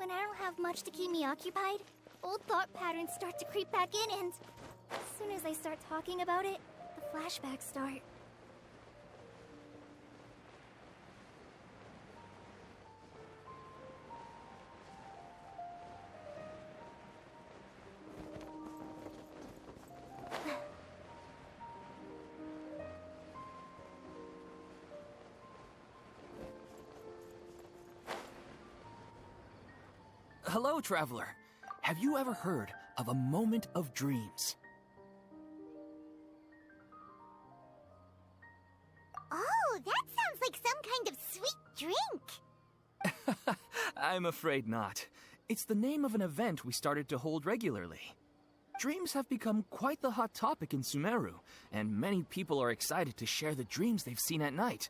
When I don't have much to keep me occupied, old thought patterns start to creep back in and... as soon as I start talking about it, the flashbacks start. Hello, traveler. Have you ever heard of a moment of dreams? Oh, that sounds like some kind of sweet drink. I'm afraid not. It's the name of an event we started to hold regularly. Dreams have become quite the hot topic in Sumeru, and many people are excited to share the dreams they've seen at night.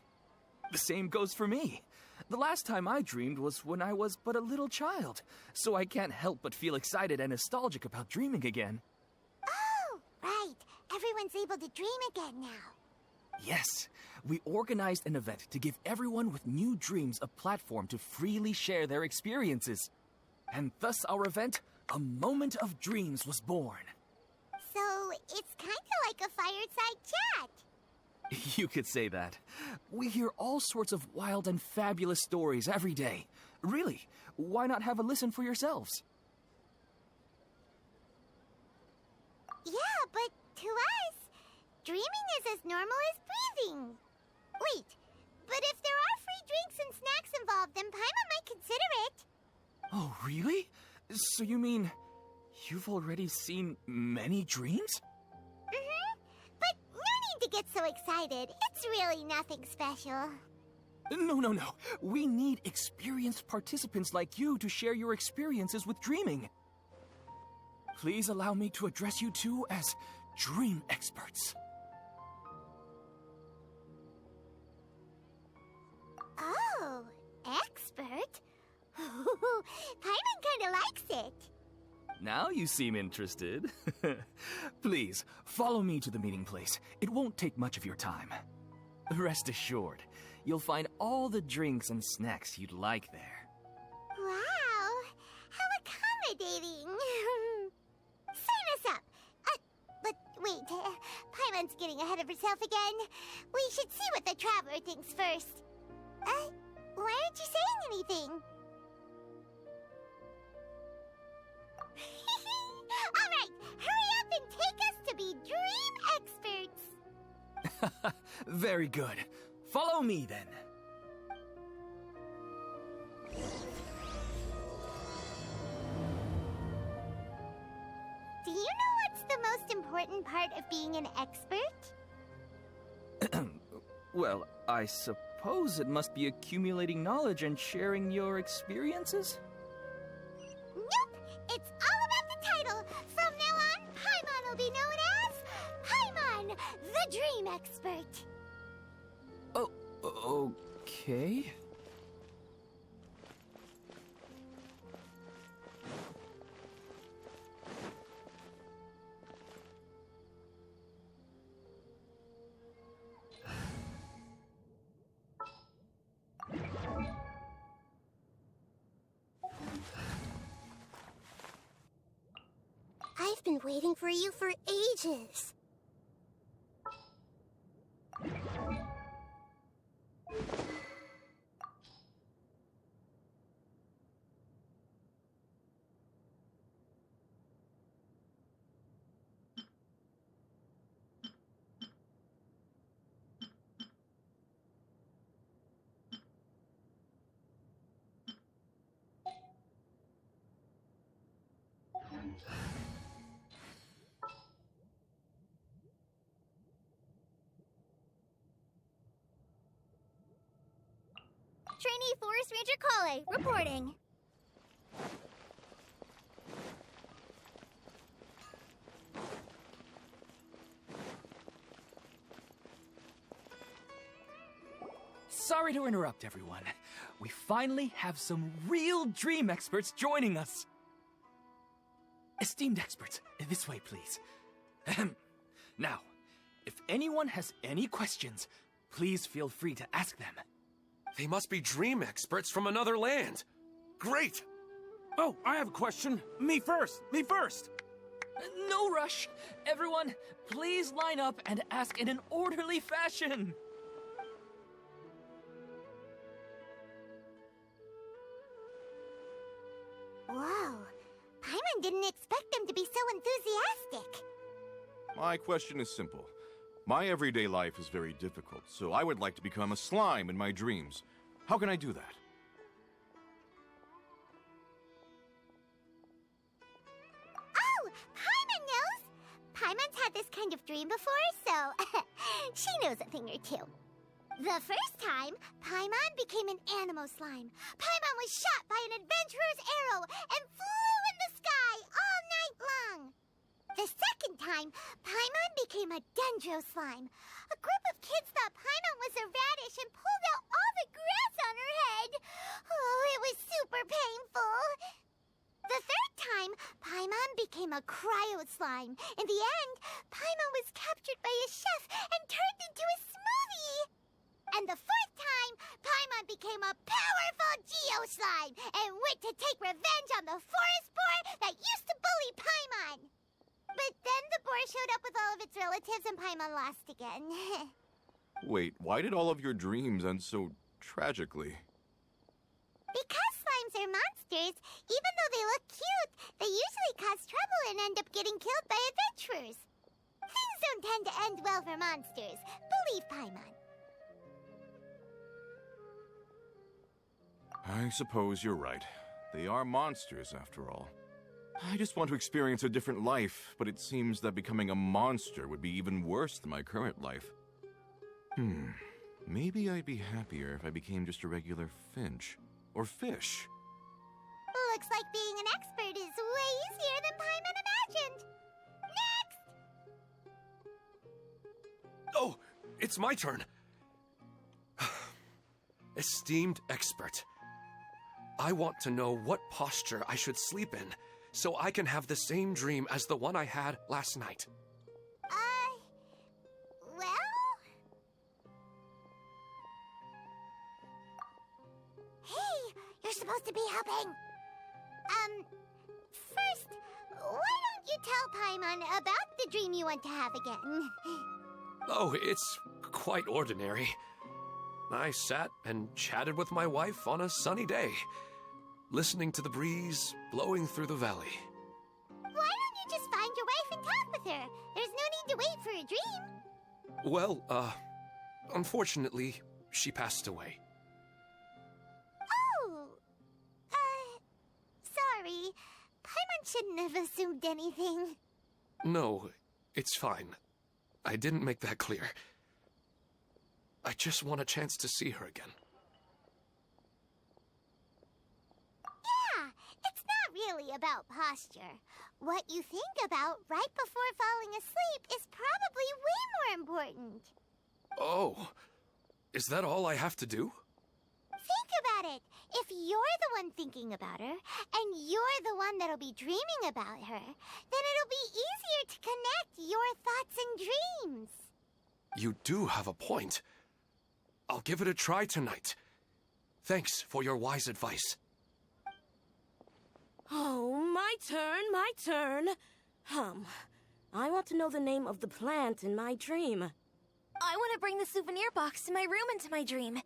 The same goes for me. The last time I dreamed was when I was but a little child, so I can't help but feel excited and nostalgic about dreaming again. Oh, right. Everyone's able to dream again now. Yes, we organized an event to give everyone with new dreams a platform to freely share their experiences. And thus our event, A Moment of Dreams, was born. So, it's kind of like a fireside chat. You could say that. We hear all sorts of wild and fabulous stories every day. Really, why not have a listen for yourselves? Yeah, but to us, dreaming is as normal as breathing. Wait, but if there are free drinks and snacks involved, then Paimon might consider it. Oh, really? So you mean you've already seen many dreams? But no need to get so excited. It's really nothing special. No. We need experienced participants like you to share your experiences with dreaming. Please allow me to address you two as dream experts. Oh, expert? Paimon kinda likes it. Now you seem interested. Please, follow me to the meeting place. It won't take much of your time. Rest assured, you'll find all the drinks and snacks you'd like there. Wow, how accommodating. Sign us up. But wait, Paimon's getting ahead of herself again. We should see what the traveler thinks first. Why aren't you saying anything? All right, hurry up and take us to be dream experts. Very good. Follow me then. Do you know what's the most important part of being an expert? Well, I suppose it must be accumulating knowledge and sharing your experiences? Nope, it's all about the title. From now on, Paimon will be known as Paimon, the Dream Expert. Oh, okay. I've been waiting for you for ages. Trainee Forest Ranger Kale, reporting. Sorry to interrupt, everyone. We finally have some real dream experts joining us. Esteemed experts, this way, please. Now, if anyone has any questions, please feel free to ask them. They must be dream experts from another land. Great! Oh, I have a question. Me first! Me first! No rush. Everyone, please line up and ask in an orderly fashion. Whoa. Paimon didn't expect them to be so enthusiastic. My question is simple. My everyday life is very difficult, so I would like to become a slime in my dreams. How can I do that? Oh, Paimon knows! Paimon's had this kind of dream before, so she knows a thing or two. The first time, Paimon became an animal slime. Paimon was shot by an adventurer's arrow and flew in the sky all night long. The second time, Paimon became a dendro slime. A group of kids thought Paimon was a radish and pulled out all the grass on her head. Oh, it was super painful. The third time, Paimon became a cryo slime. In the end, Paimon was captured by a chef and turned into a smoothie. And the fourth time, Paimon became a powerful geo slime and went to take revenge on the forest boar that used to bully Paimon. But then the boar showed up with all of its relatives and Paimon lost again. Wait, why did all of your dreams end so tragically? Because slimes are monsters, even though they look cute, they usually cause trouble and end up getting killed by adventurers. Things don't tend to end well for monsters. Believe Paimon. I suppose you're right. They are monsters, after all. I just want to experience a different life, but it seems that becoming a monster would be even worse than my current life. Maybe I'd be happier if I became just a regular finch. Or fish. Looks like being an expert is way easier than Paimon imagined. Next! Oh, it's my turn. Esteemed expert, I want to know what posture I should sleep in so I can have the same dream as the one I had last night. Well? Hey, you're supposed to be helping. First, why don't you tell Paimon about the dream you want to have again? Oh, it's quite ordinary. I sat and chatted with my wife on a sunny day, listening to the breeze blowing through the valley. Why don't you just find your wife and talk with her? There's no need to wait for a dream. Well, unfortunately, she passed away. Oh, sorry. Paimon shouldn't have assumed anything. No, it's fine. I didn't make that clear. I just want a chance to see her again. Yeah, it's not really about posture. What you think about right before falling asleep is probably way more important. Oh, is that all I have to do? Think about it. If you're the one thinking about her, and you're the one that'll be dreaming about her, then it'll be easier to connect your thoughts and dreams. You do have a point. I'll give it a try tonight. Thanks for your wise advice. Oh, my turn. I want to know the name of the plant in my dream. I want to bring the souvenir box to my room into my dream.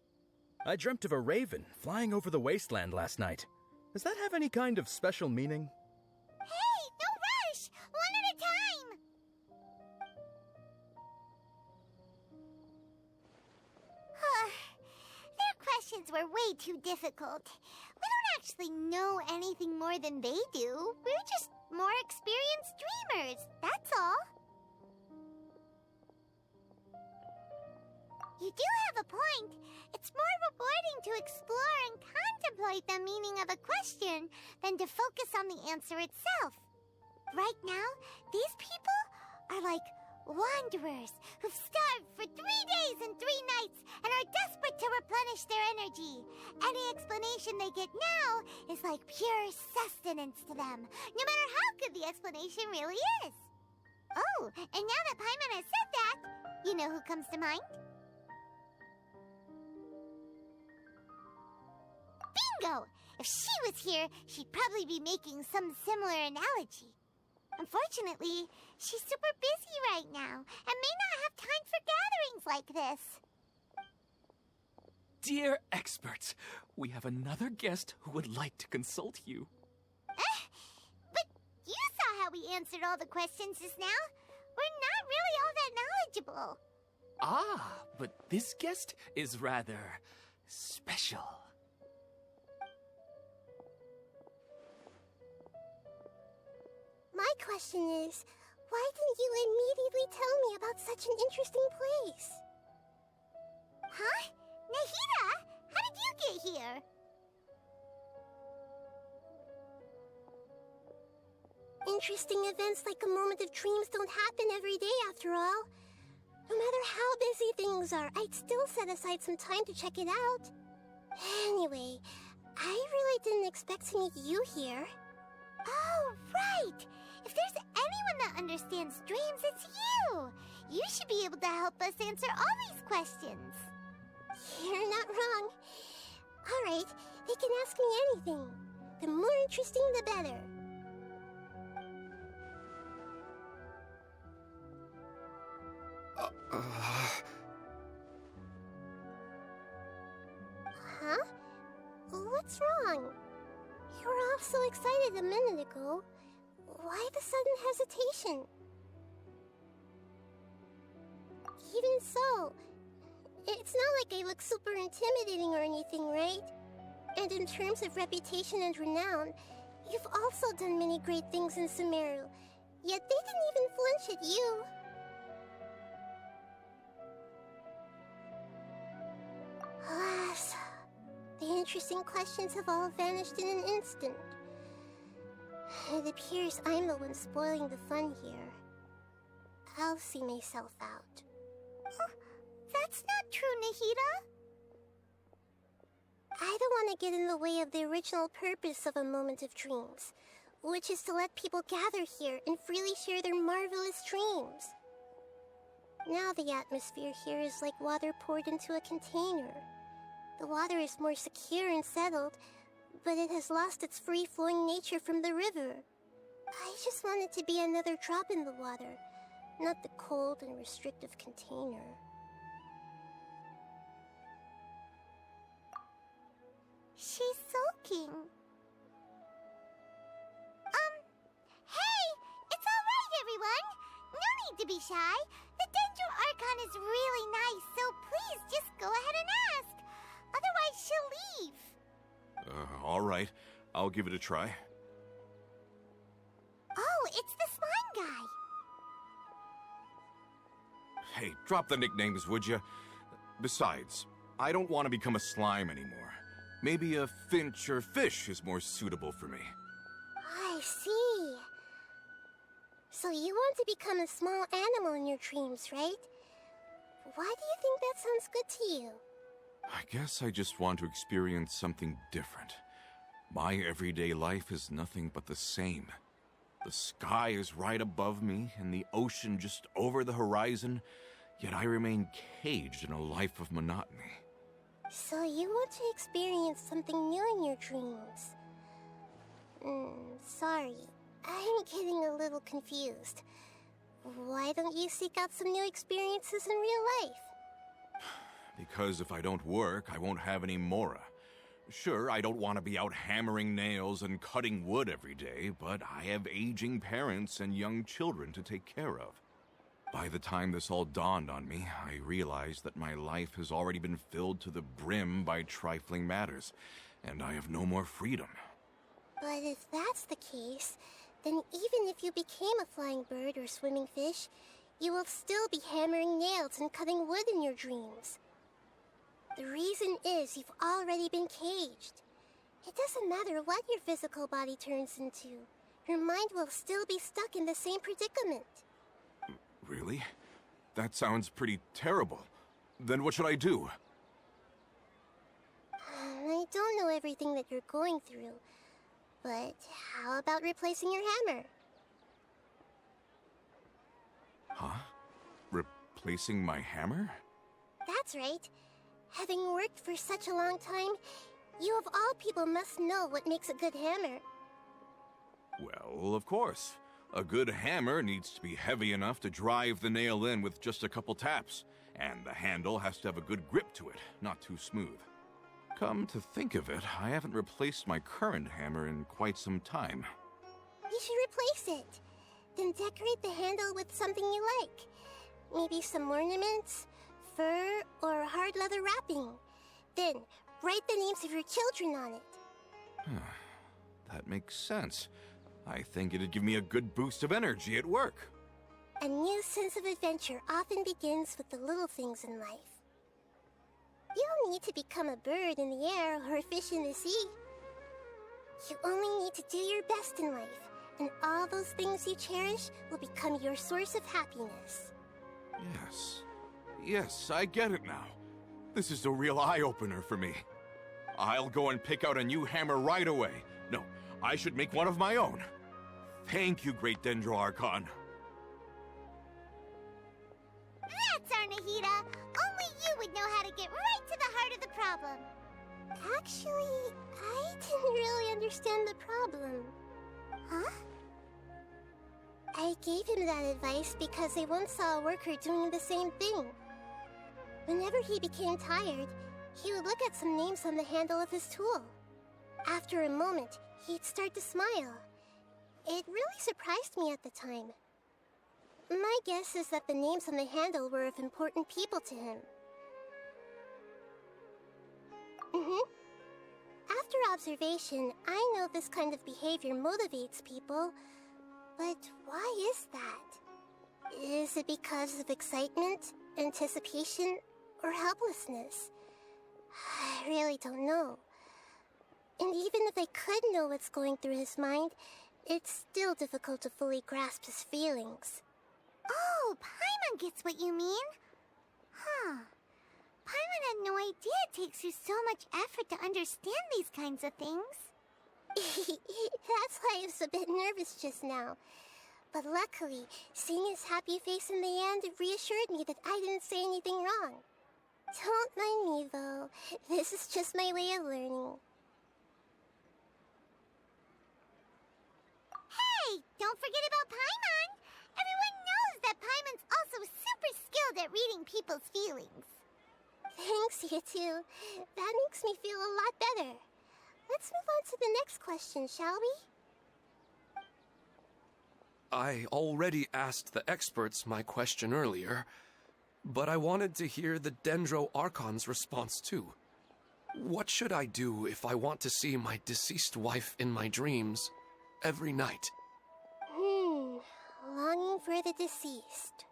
I dreamt of a raven flying over the wasteland last night. Does that have any kind of special meaning? Hey, no rush! One at a time! Their questions were way too difficult. We don't actually know anything more than they do. We're just more experienced dreamers, that's all. You do have a point. It's more rewarding to explore and contemplate the meaning of a question than to focus on the answer itself. Right now, these people are like wanderers who've starved for 3 days and 3 nights and are desperate to replenish their energy. Any explanation they get now is like pure sustenance to them, no matter how good the explanation really is. Oh, and now that Paimon has said that, you know who comes to mind? Bingo! If she was here, she'd probably be making some similar analogy. Unfortunately, she's super busy right now and may not have time for gatherings like this. Dear experts, we have another guest who would like to consult you. But you saw how we answered all the questions just now. We're not really all that knowledgeable. Ah, but this guest is rather special. My question is, why didn't you immediately tell me about such an interesting place? Huh? Nahida, how did you get here? Interesting events like a moment of dreams don't happen every day after all. No matter how busy things are, I'd still set aside some time to check it out. Anyway, I really didn't expect to meet you here. Oh, right! If there's anyone that understands dreams, it's you! You should be able to help us answer all these questions. You're not wrong. Alright, they can ask me anything. The more interesting, the better. Huh? What's wrong? You were all so excited a minute ago. Why the sudden hesitation? Even so, it's not like I look super intimidating or anything, right? And in terms of reputation and renown, you've also done many great things in Sumeru, yet they didn't even flinch at you. Alas, the interesting questions have all vanished in an instant. It appears I'm the one spoiling the fun here. I'll see myself out. That's not true, Nahida. I don't want to get in the way of the original purpose of a moment of dreams, which is to let people gather here and freely share their marvelous dreams. Now the atmosphere here is like water poured into a container. The water is more secure and settled, but it has lost its free-flowing nature from the river. I just want it to be another drop in the water, not the cold and restrictive container. She's sulking. Hey! It's all right, everyone! No need to be shy. The Dendro Archon is really nice, so please just go ahead and ask. Otherwise, she'll leave. All right. I'll give it a try. Oh, it's the slime guy. Hey, drop the nicknames, would you? Besides, I don't want to become a slime anymore. Maybe a finch or fish is more suitable for me. I see. So you want to become a small animal in your dreams, right? Why do you think that sounds good to you? I guess I just want to experience something different. My everyday life is nothing but the same. The sky is right above me and the ocean just over the horizon, yet I remain caged in a life of monotony. So you want to experience something new in your dreams? Sorry, I'm getting a little confused. Why don't you seek out some new experiences in real life? Because if I don't work, I won't have any mora. Sure, I don't want to be out hammering nails and cutting wood every day, but I have aging parents and young children to take care of. By the time this all dawned on me, I realized that my life has already been filled to the brim by trifling matters, and I have no more freedom. But if that's the case, then even if you became a flying bird or swimming fish, you will still be hammering nails and cutting wood in your dreams. The reason is you've already been caged. It doesn't matter what your physical body turns into. Your mind will still be stuck in the same predicament. Really? That sounds pretty terrible. Then what should I do? I don't know everything that you're going through, but how about replacing your hammer? Huh? Replacing my hammer? That's right. Having worked for such a long time, You of all people must know what makes a good hammer. Well, of course. A good hammer needs to be heavy enough to drive the nail in with just a couple taps, and the handle has to have a good grip to it, not too smooth. Come to think of it, I haven't replaced my current hammer in quite some time. You should replace it. Then decorate the handle with something you like. Maybe some ornaments, fur, or hard leather wrapping. Then, write the names of your children on it. That makes sense. I think it'd give me a good boost of energy at work. A new sense of adventure often begins with the little things in life. You don't need to become a bird in the air or a fish in the sea. You only need to do your best in life, and all those things you cherish will become your source of happiness. Yes, I get it now. This is a real eye-opener for me. I'll go and pick out a new hammer right away. No, I should make one of my own. Thank you, Great Dendro Archon. That's our Nahida. Only you would know how to get right to the heart of the problem. Actually, I didn't really understand the problem. Huh? I gave him that advice because I once saw a worker doing the same thing. Whenever he became tired, he would look at some names on the handle of his tool. After a moment, he'd start to smile. It really surprised me at the time. My guess is that the names on the handle were of important people to him. After observation, I know this kind of behavior motivates people, but why is that? Is it because of excitement, anticipation, or helplessness? I really don't know. And even if I could know what's going through his mind, it's still difficult to fully grasp his feelings. Oh, Paimon gets what you mean. Huh. Paimon had no idea it takes you so much effort to understand these kinds of things. That's why I was a bit nervous just now. But luckily, seeing his happy face in the end reassured me that I didn't say anything wrong. Don't mind me, though. This is just my way of learning. Hey, don't forget about Paimon! Everyone knows that Paimon's also super skilled at reading people's feelings. Thanks, you two. That makes me feel a lot better. Let's move on to the next question, shall we? I already asked the experts my question earlier, but I wanted to hear the Dendro Archon's response too. What should I do if I want to see my deceased wife in my dreams every night? Longing for the deceased.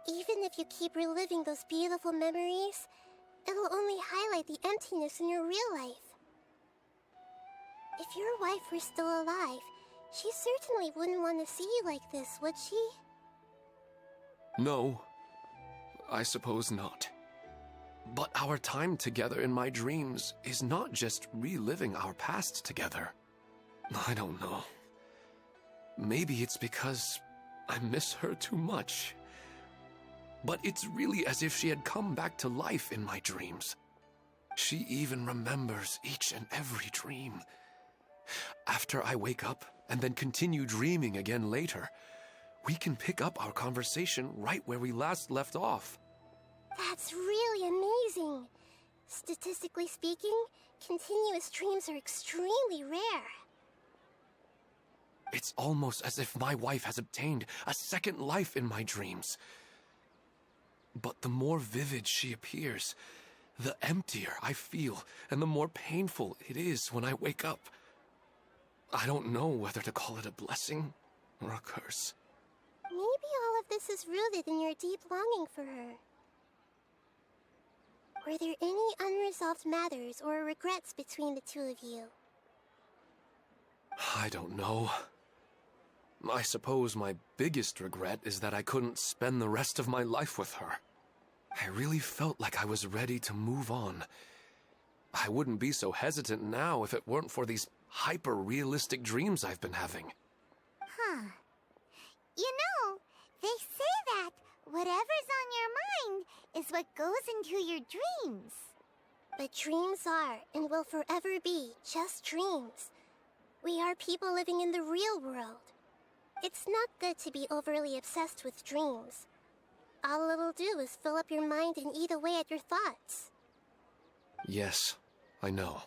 Even if you keep reliving those beautiful memories, it'll only highlight the emptiness in your real life. If your wife were still alive, she certainly wouldn't want to see you like this, would she? No, I suppose not. But our time together in my dreams is not just reliving our past together. I don't know. Maybe it's because I miss her too much. But it's really as if she had come back to life in my dreams. She even remembers each and every dream. After I wake up and then continue dreaming again later, we can pick up our conversation right where we last left off. That's really amazing. Statistically speaking, continuous dreams are extremely rare. It's almost as if my wife has obtained a second life in my dreams. But the more vivid she appears, the emptier I feel, and the more painful it is when I wake up. I don't know whether to call it a blessing or a curse. Maybe all of this is rooted in your deep longing for her. Were there any unresolved matters or regrets between the two of you? I don't know. I suppose my biggest regret is that I couldn't spend the rest of my life with her. I really felt like I was ready to move on. I wouldn't be so hesitant now if it weren't for these hyper-realistic dreams I've been having. Huh. You know, they say that Whatever's on your mind is what goes into your dreams. But dreams are and will forever be just dreams. We are people living in the real world. It's not good to be overly obsessed with dreams. All it'll do is fill up your mind and eat away at your thoughts. Yes, I know.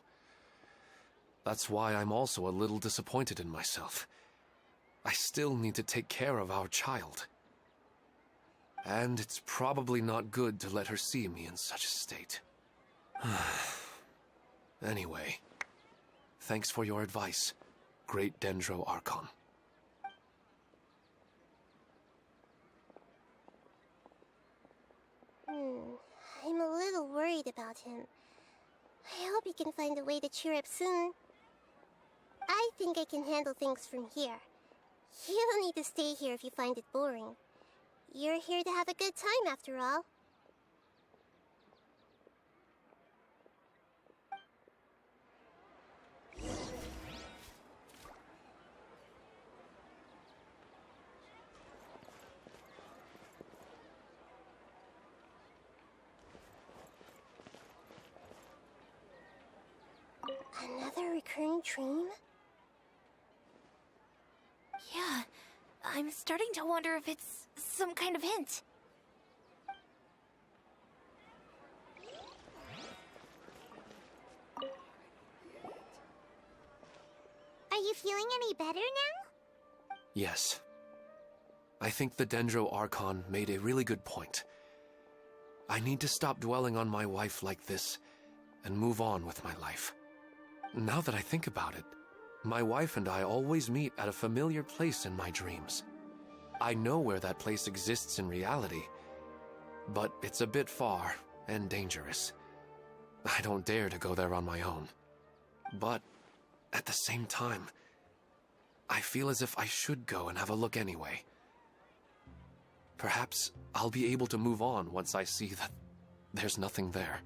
That's why I'm also a little disappointed in myself. I still need to take care of our child. And it's probably not good to let her see me in such a state. Anyway, thanks for your advice, Great Dendro Archon. I'm a little worried about him. I hope he can find a way to cheer up soon. I think I can handle things from here. You don't need to stay here if you find it boring. You're here to have a good time after all. Another recurring dream? Yeah, I'm starting to wonder if it's some kind of hint. Are you feeling any better now? Yes. I think the Dendro Archon made a really good point. I need to stop dwelling on my wife like this and move on with my life. Now that I think about it, my wife and I always meet at a familiar place in my dreams. I know where that place exists in reality, but it's a bit far and dangerous. I don't dare to go there on my own. But at the same time, I feel as if I should go and have a look anyway. Perhaps I'll be able to move on once I see that there's nothing there.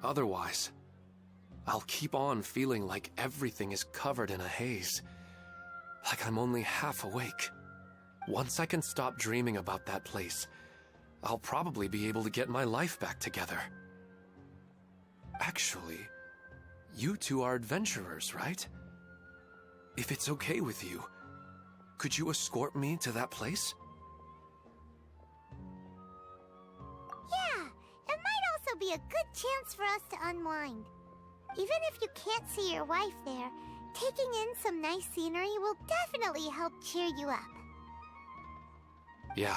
Otherwise, I'll keep on feeling like everything is covered in a haze, like I'm only half awake. Once I can stop dreaming about that place, I'll probably be able to get my life back together. Actually, you two are adventurers, right? If it's okay with you, could you escort me to that place? Yeah, it might also be a good chance for us to unwind. Even if you can't see your wife there, taking in some nice scenery will definitely help cheer you up. Yeah,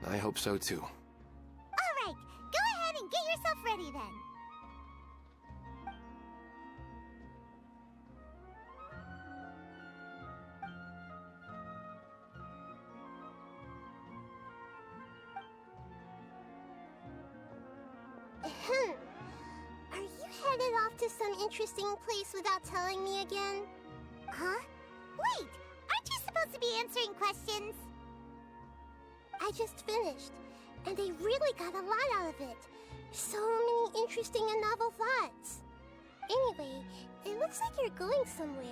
I hope so too. All right, go ahead and get yourself ready then. Are you headed off to some interesting place without telling me again? Huh? Wait, aren't you supposed to be answering questions? I just finished, and I really got a lot out of it. So many interesting and novel thoughts. Anyway, it looks like you're going somewhere.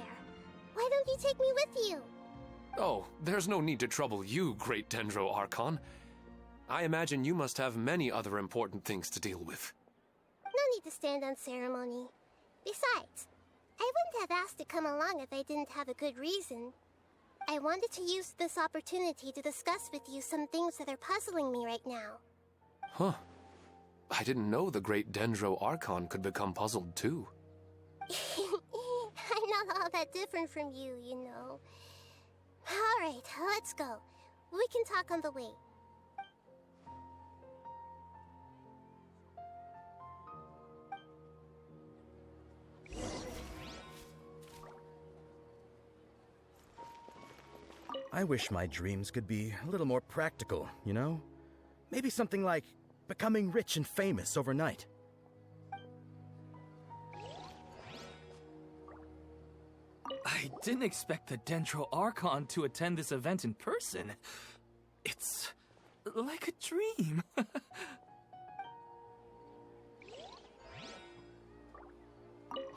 Why don't you take me with you? Oh, there's no need to trouble you, Great Dendro Archon. I imagine you must have many other important things to deal with. No need to stand on ceremony. Besides, I wouldn't have asked to come along if I didn't have a good reason. I wanted to use this opportunity to discuss with you some things that are puzzling me right now. Huh. I didn't know the Great Dendro Archon could become puzzled too. I'm not all that different from you, you know. Alright, let's go. We can talk on the way. I wish my dreams could be a little more practical, you know? Maybe something like becoming rich and famous overnight. I didn't expect the Dendro Archon to attend this event in person. It's like a dream.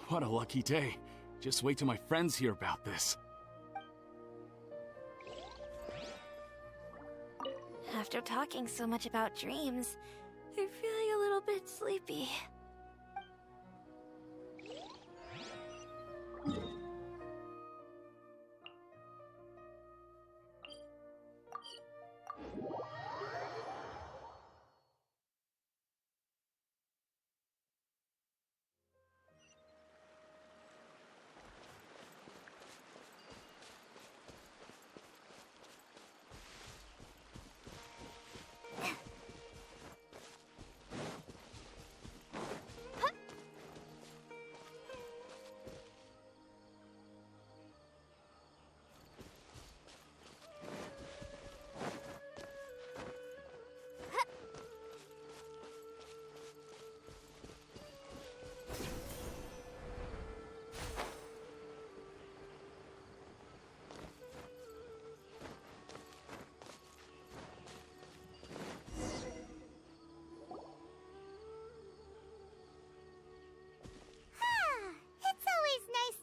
What a lucky day. Just wait till my friends hear about this. After talking so much about dreams, I'm feeling a little bit sleepy.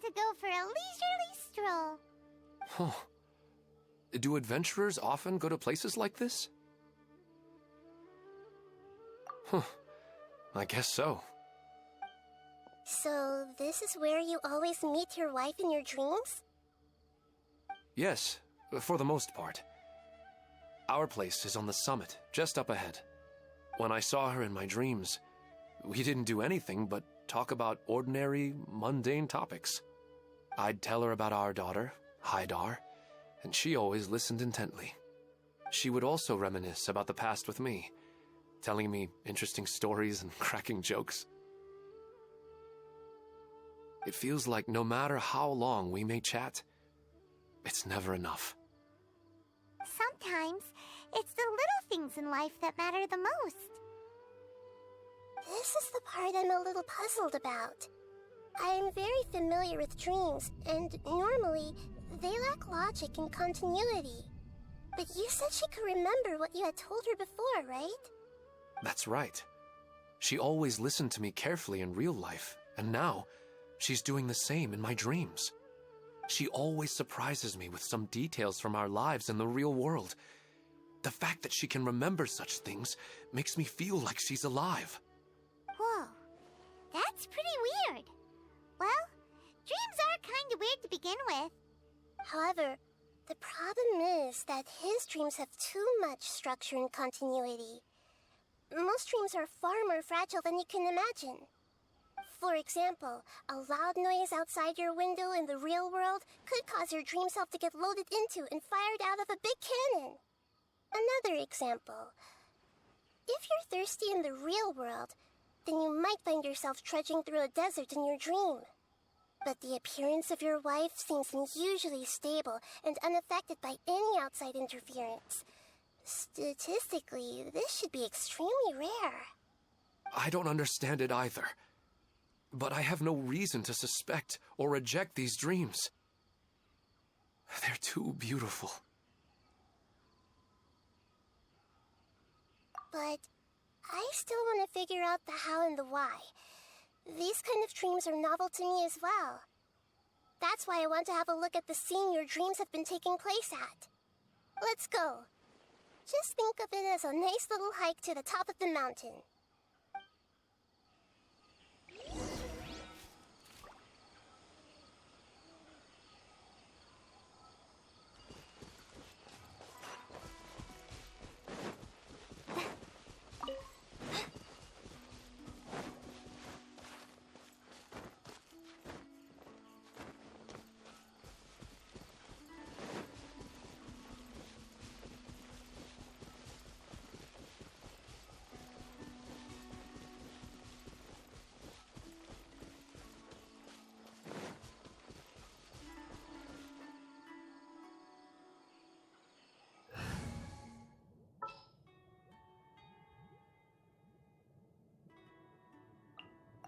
To go for a leisurely stroll. Huh. Do adventurers often go to places like this? Huh. I guess so. So, this is where you always meet your wife in your dreams? Yes, for the most part. Our place is on the summit, just up ahead. When I saw her in my dreams, we didn't do anything but talk about ordinary, mundane topics. I'd tell her about our daughter, Haidar, and she always listened intently. She would also reminisce about the past with me, telling me interesting stories and cracking jokes. It feels like no matter how long we may chat, it's never enough. Sometimes, it's the little things in life that matter the most. This is the part I'm a little puzzled about. I'm very familiar with dreams, and normally, they lack logic and continuity. But you said she could remember what you had told her before, right? That's right. She always listened to me carefully in real life, and now, she's doing the same in my dreams. She always surprises me with some details from our lives in the real world. The fact that she can remember such things makes me feel like she's alive. Whoa, that's pretty weird. Well, dreams are kind of weird to begin with. However, the problem is that his dreams have too much structure and continuity. Most dreams are far more fragile than you can imagine. For example, a loud noise outside your window in the real world could cause your dream self to get loaded into and fired out of a big cannon. Another example. If you're thirsty in the real world, then you might find yourself trudging through a desert in your dream. But the appearance of your wife seems unusually stable and unaffected by any outside interference. Statistically, this should be extremely rare. I don't understand it either. But I have no reason to suspect or reject these dreams. They're too beautiful. But I still want to figure out the how and the why. These kind of dreams are novel to me as well. That's why I want to have a look at the scene your dreams have been taking place at. Let's go. Just think of it as a nice little hike to the top of the mountain.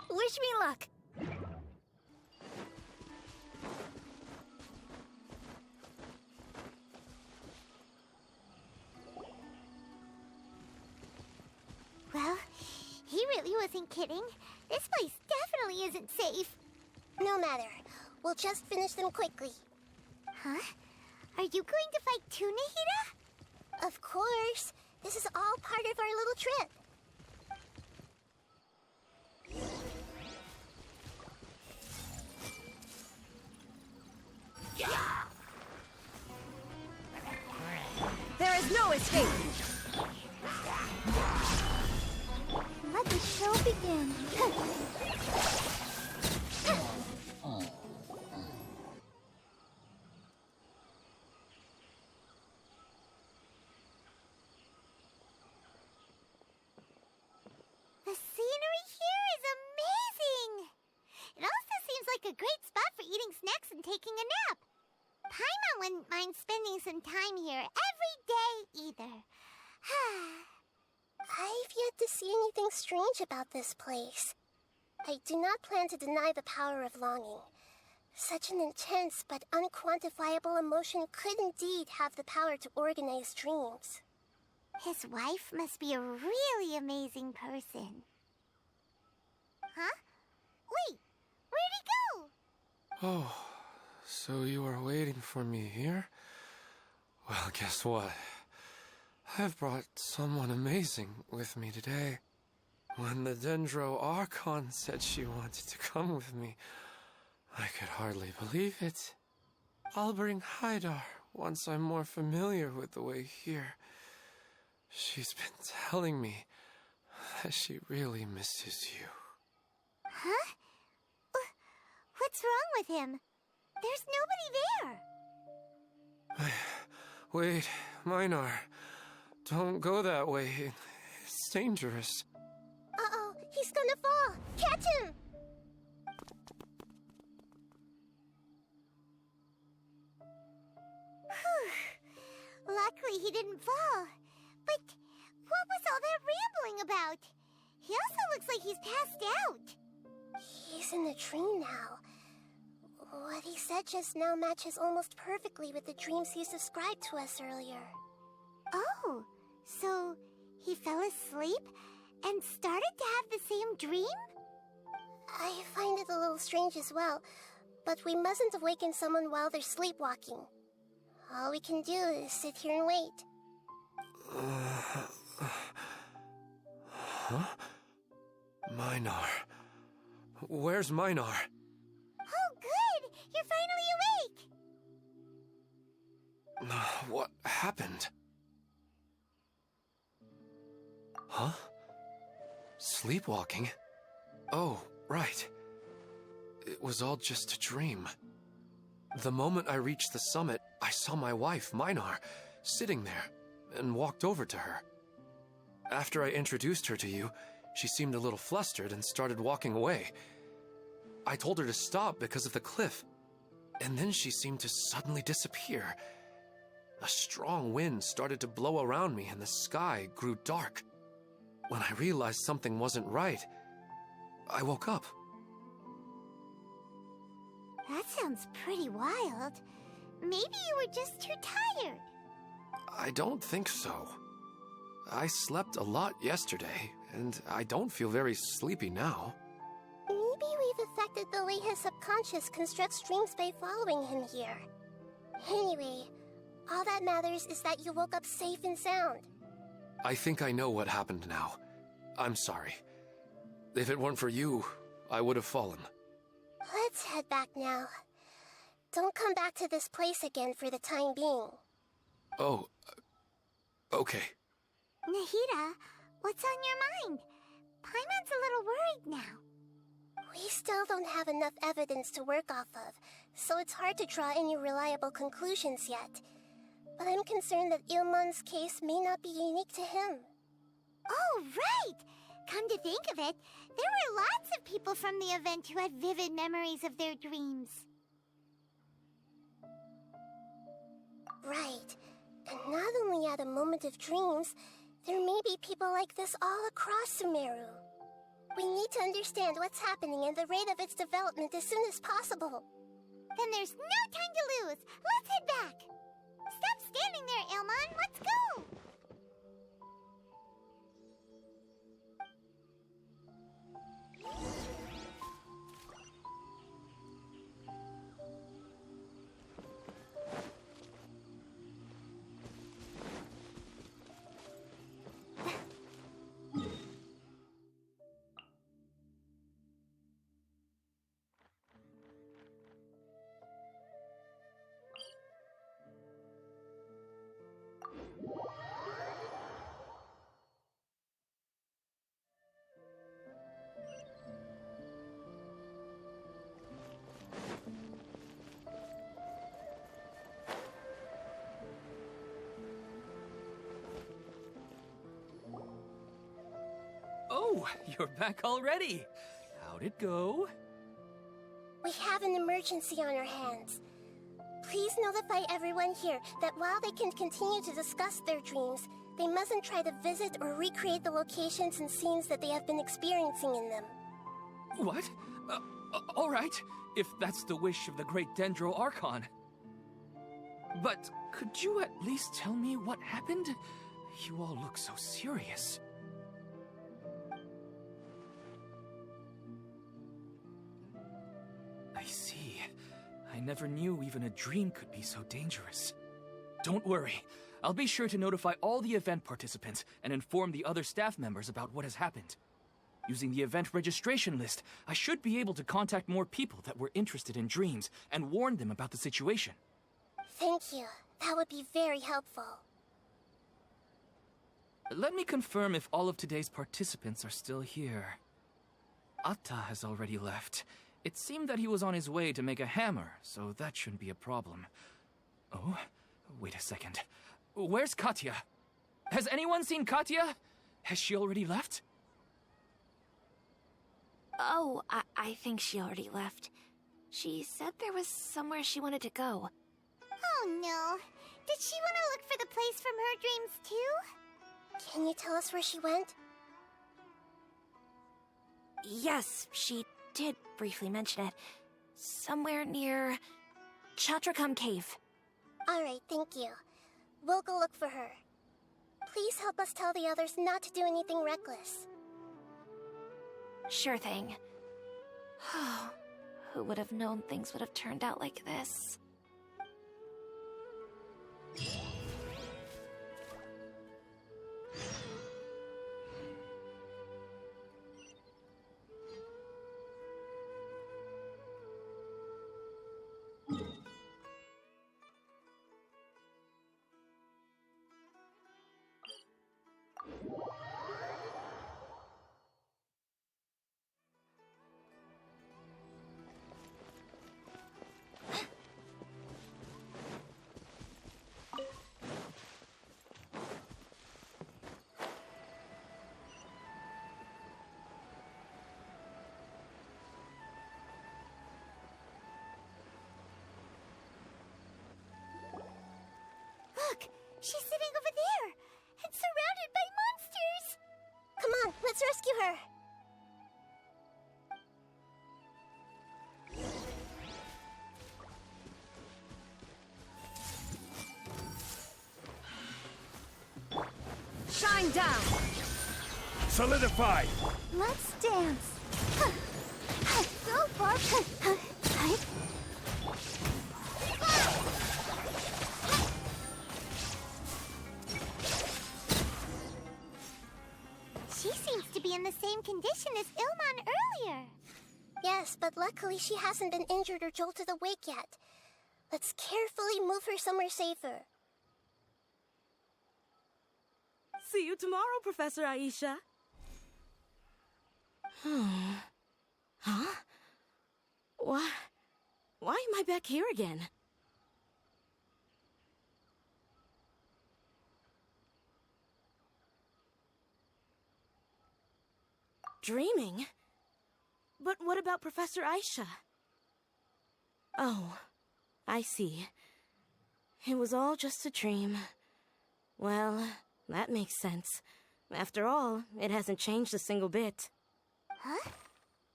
Wish me luck. Well, he really wasn't kidding. This place definitely isn't safe. No matter. We'll just finish them quickly. Huh? Are you going to fight too, Nahida? Of course. This is all part of our little trip. There is no escape! Let the show begin. The scenery here is amazing! It also seems like a great spot for eating snacks and taking a nap. Paimon wouldn't mind spending some time here every day either. I've yet to see anything strange about this place. I do not plan to deny the power of longing. Such an intense but unquantifiable emotion could indeed have the power to organize dreams. His wife must be a really amazing person. Huh? Wait, where'd he go? Oh, so you were waiting for me here? Well, guess what? I've brought someone amazing with me today. When the Dendro Archon said she wanted to come with me, I could hardly believe it. I'll bring Haidar once I'm more familiar with the way here. She's been telling me that she really misses you. Huh? What's wrong with him? There's nobody there. Wait, Minar. Don't go that way. It's dangerous. Uh-oh, he's gonna fall! Catch him! Luckily he didn't fall. But what was all that rambling about? He also looks like he's passed out. He's in a dream now. What he said just now matches almost perfectly with the dreams he's described to us earlier. Oh, so he fell asleep and started to have the same dream? I find it a little strange as well, but we mustn't awaken someone while they're sleepwalking. All we can do is sit here and wait. Huh? Minar. Where's Minar? Oh, good! You're finally awake! What happened? Huh? Sleepwalking? Oh, right. It was all just a dream. The moment I reached the summit, I saw my wife, Minar, sitting there, and walked over to her. After I introduced her to you, she seemed a little flustered and started walking away. I told her to stop because of the cliff, and then she seemed to suddenly disappear. A strong wind started to blow around me and the sky grew dark. When I realized something wasn't right, I woke up. That sounds pretty wild. Maybe you were just too tired. I don't think so. I slept a lot yesterday, and I don't feel very sleepy now. Maybe we've affected the way his subconscious constructs dreams by following him here. Anyway, all that matters is that you woke up safe and sound. I think I know what happened now. I'm sorry. If it weren't for you, I would have fallen. Let's head back now. Don't come back to this place again for the time being. Oh, okay. Nahida, what's on your mind? Paimon's a little worried now. We still don't have enough evidence to work off of, so it's hard to draw any reliable conclusions yet. But I'm concerned that Ilmon's case may not be unique to him. Oh, right! Come to think of it, there were lots of people from the event who had vivid memories of their dreams. Right. And not only at a moment of dreams, there may be people like this all across Sumeru. We need to understand what's happening and the rate of its development as soon as possible. Then there's no time to lose. Let's head back. Stop standing there, Ilmon. Let's go. you're back already. How'd it go? We have an emergency on our hands. Please notify everyone here that while they can continue to discuss their dreams, they mustn't try to visit or recreate the locations and scenes that they have been experiencing in them. What? All right, if that's the wish of the great Dendro Archon. But could you at least tell me what happened? You all look so serious. I see. I never knew even a dream could be so dangerous. Don't worry. I'll be sure to notify all the event participants and inform the other staff members about what has happened. Using the event registration list, I should be able to contact more people that were interested in dreams and warn them about the situation. Thank you. That would be very helpful. Let me confirm if all of today's participants are still here. Atta has already left. It seemed that he was on his way to make a hammer, so that shouldn't be a problem. Oh, wait a second. Where's Katya? Has anyone seen Katya? Has she already left? Oh, I think she already left. She said there was somewhere she wanted to go. Oh no. Did she want to look for the place from her dreams too? Can you tell us where she went? Yes, she did briefly mention it. Somewhere near Chatrakam Cave. Alright, thank you. We'll go look for her. Please help us tell the others not to do anything reckless. Sure thing. Who would have known things would have turned out like this? Look! She's sitting over there! And surrounded by monsters! Come on, let's rescue her! Shine down! Solidify! Let's dance! So far! She seems to be in the same condition as Ilman earlier. Yes, but luckily she hasn't been injured or jolted awake yet. Let's carefully move her somewhere safer. See you tomorrow, Professor Aisha. Huh? Why am I back here again? Dreaming? But what about Professor Aisha? Oh, I see. It was all just a dream. Well, that makes sense. After all, it hasn't changed a single bit. Huh?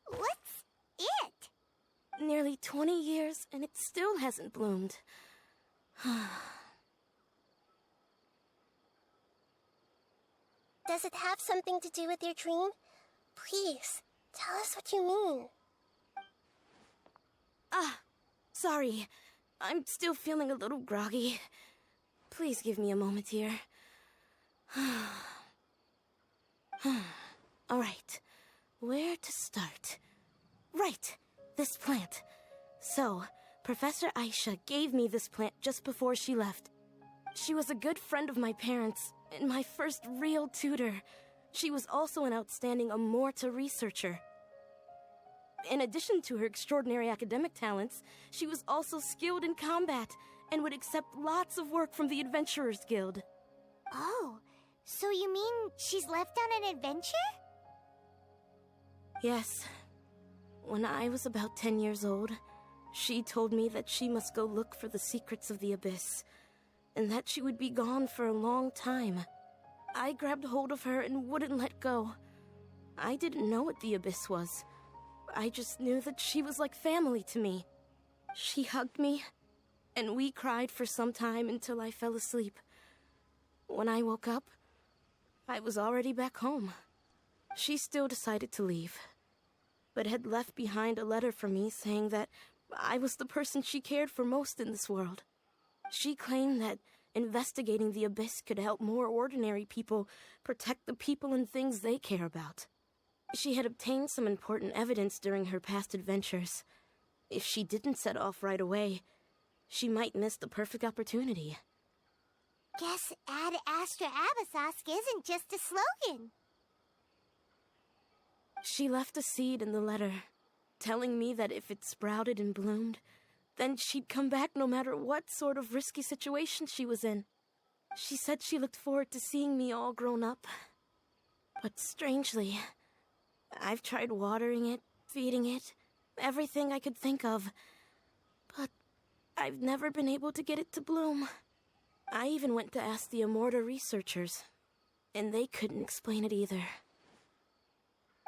What's it? Nearly 20 years, and it still hasn't bloomed. Does it have something to do with your dream? Please, tell us what you mean. Sorry. I'm still feeling a little groggy. Please give me a moment here. Alright, where to start? Right, this plant. So, Professor Aisha gave me this plant just before she left. She was a good friend of my parents, and my first real tutor. She was also an outstanding Amorta researcher. In addition to her extraordinary academic talents, she was also skilled in combat and would accept lots of work from the Adventurers Guild. Oh, so you mean she's left on an adventure? Yes. When I was about 10 years old, she told me that she must go look for the secrets of the abyss, and that she would be gone for a long time. I grabbed hold of her and wouldn't let go. I didn't know what the abyss was. I just knew that she was like family to me. She hugged me, and we cried for some time until I fell asleep. When I woke up, I was already back home. She still decided to leave, but had left behind a letter for me saying that I was the person she cared for most in this world. She claimed that investigating the abyss could help more ordinary people protect the people and things they care about. She had obtained some important evidence during her past adventures. If she didn't set off right away, she might miss the perfect opportunity. Guess Ad Astra Abyssosque isn't just a slogan. She left a seed in the letter, telling me that if it sprouted and bloomed, then she'd come back no matter what sort of risky situation she was in. She said she looked forward to seeing me all grown up. But strangely, I've tried watering it, feeding it, everything I could think of. But I've never been able to get it to bloom. I even went to ask the Immorta researchers, and they couldn't explain it either.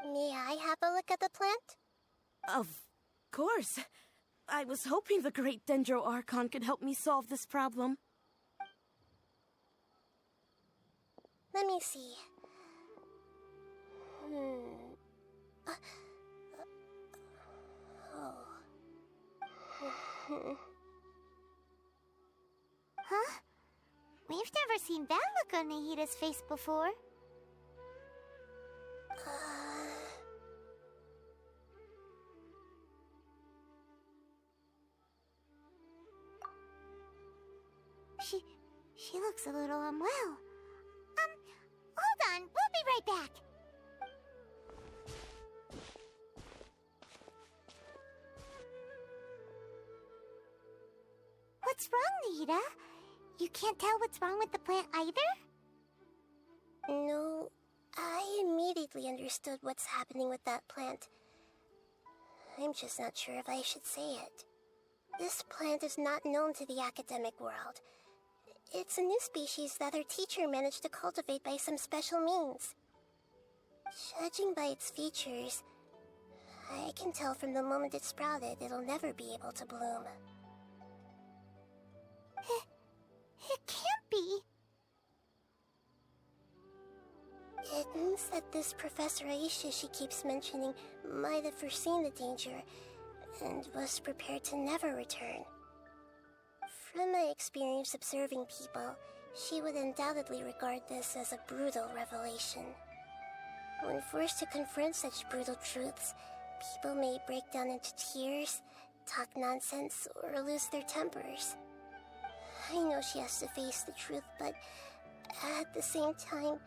May I have a look at the plant? Of course. I was hoping the great Dendro Archon could help me solve this problem. Let me see. Huh? We've never seen that look on Nahida's face before. She looks a little unwell. Hold on, we'll be right back. What's wrong, Nahida? You can't tell what's wrong with the plant either? No, I immediately understood what's happening with that plant. I'm just not sure if I should say it. This plant is not known to the academic world. It's a new species that our teacher managed to cultivate by some special means. Judging by its features, I can tell from the moment it sprouted it'll never be able to bloom. It can't be. It means that this Professor Aisha she keeps mentioning might have foreseen the danger and was prepared to never return. From my experience observing people, she would undoubtedly regard this as a brutal revelation. When forced to confront such brutal truths, people may break down into tears, talk nonsense, or lose their tempers. I know she has to face the truth, but at the same time,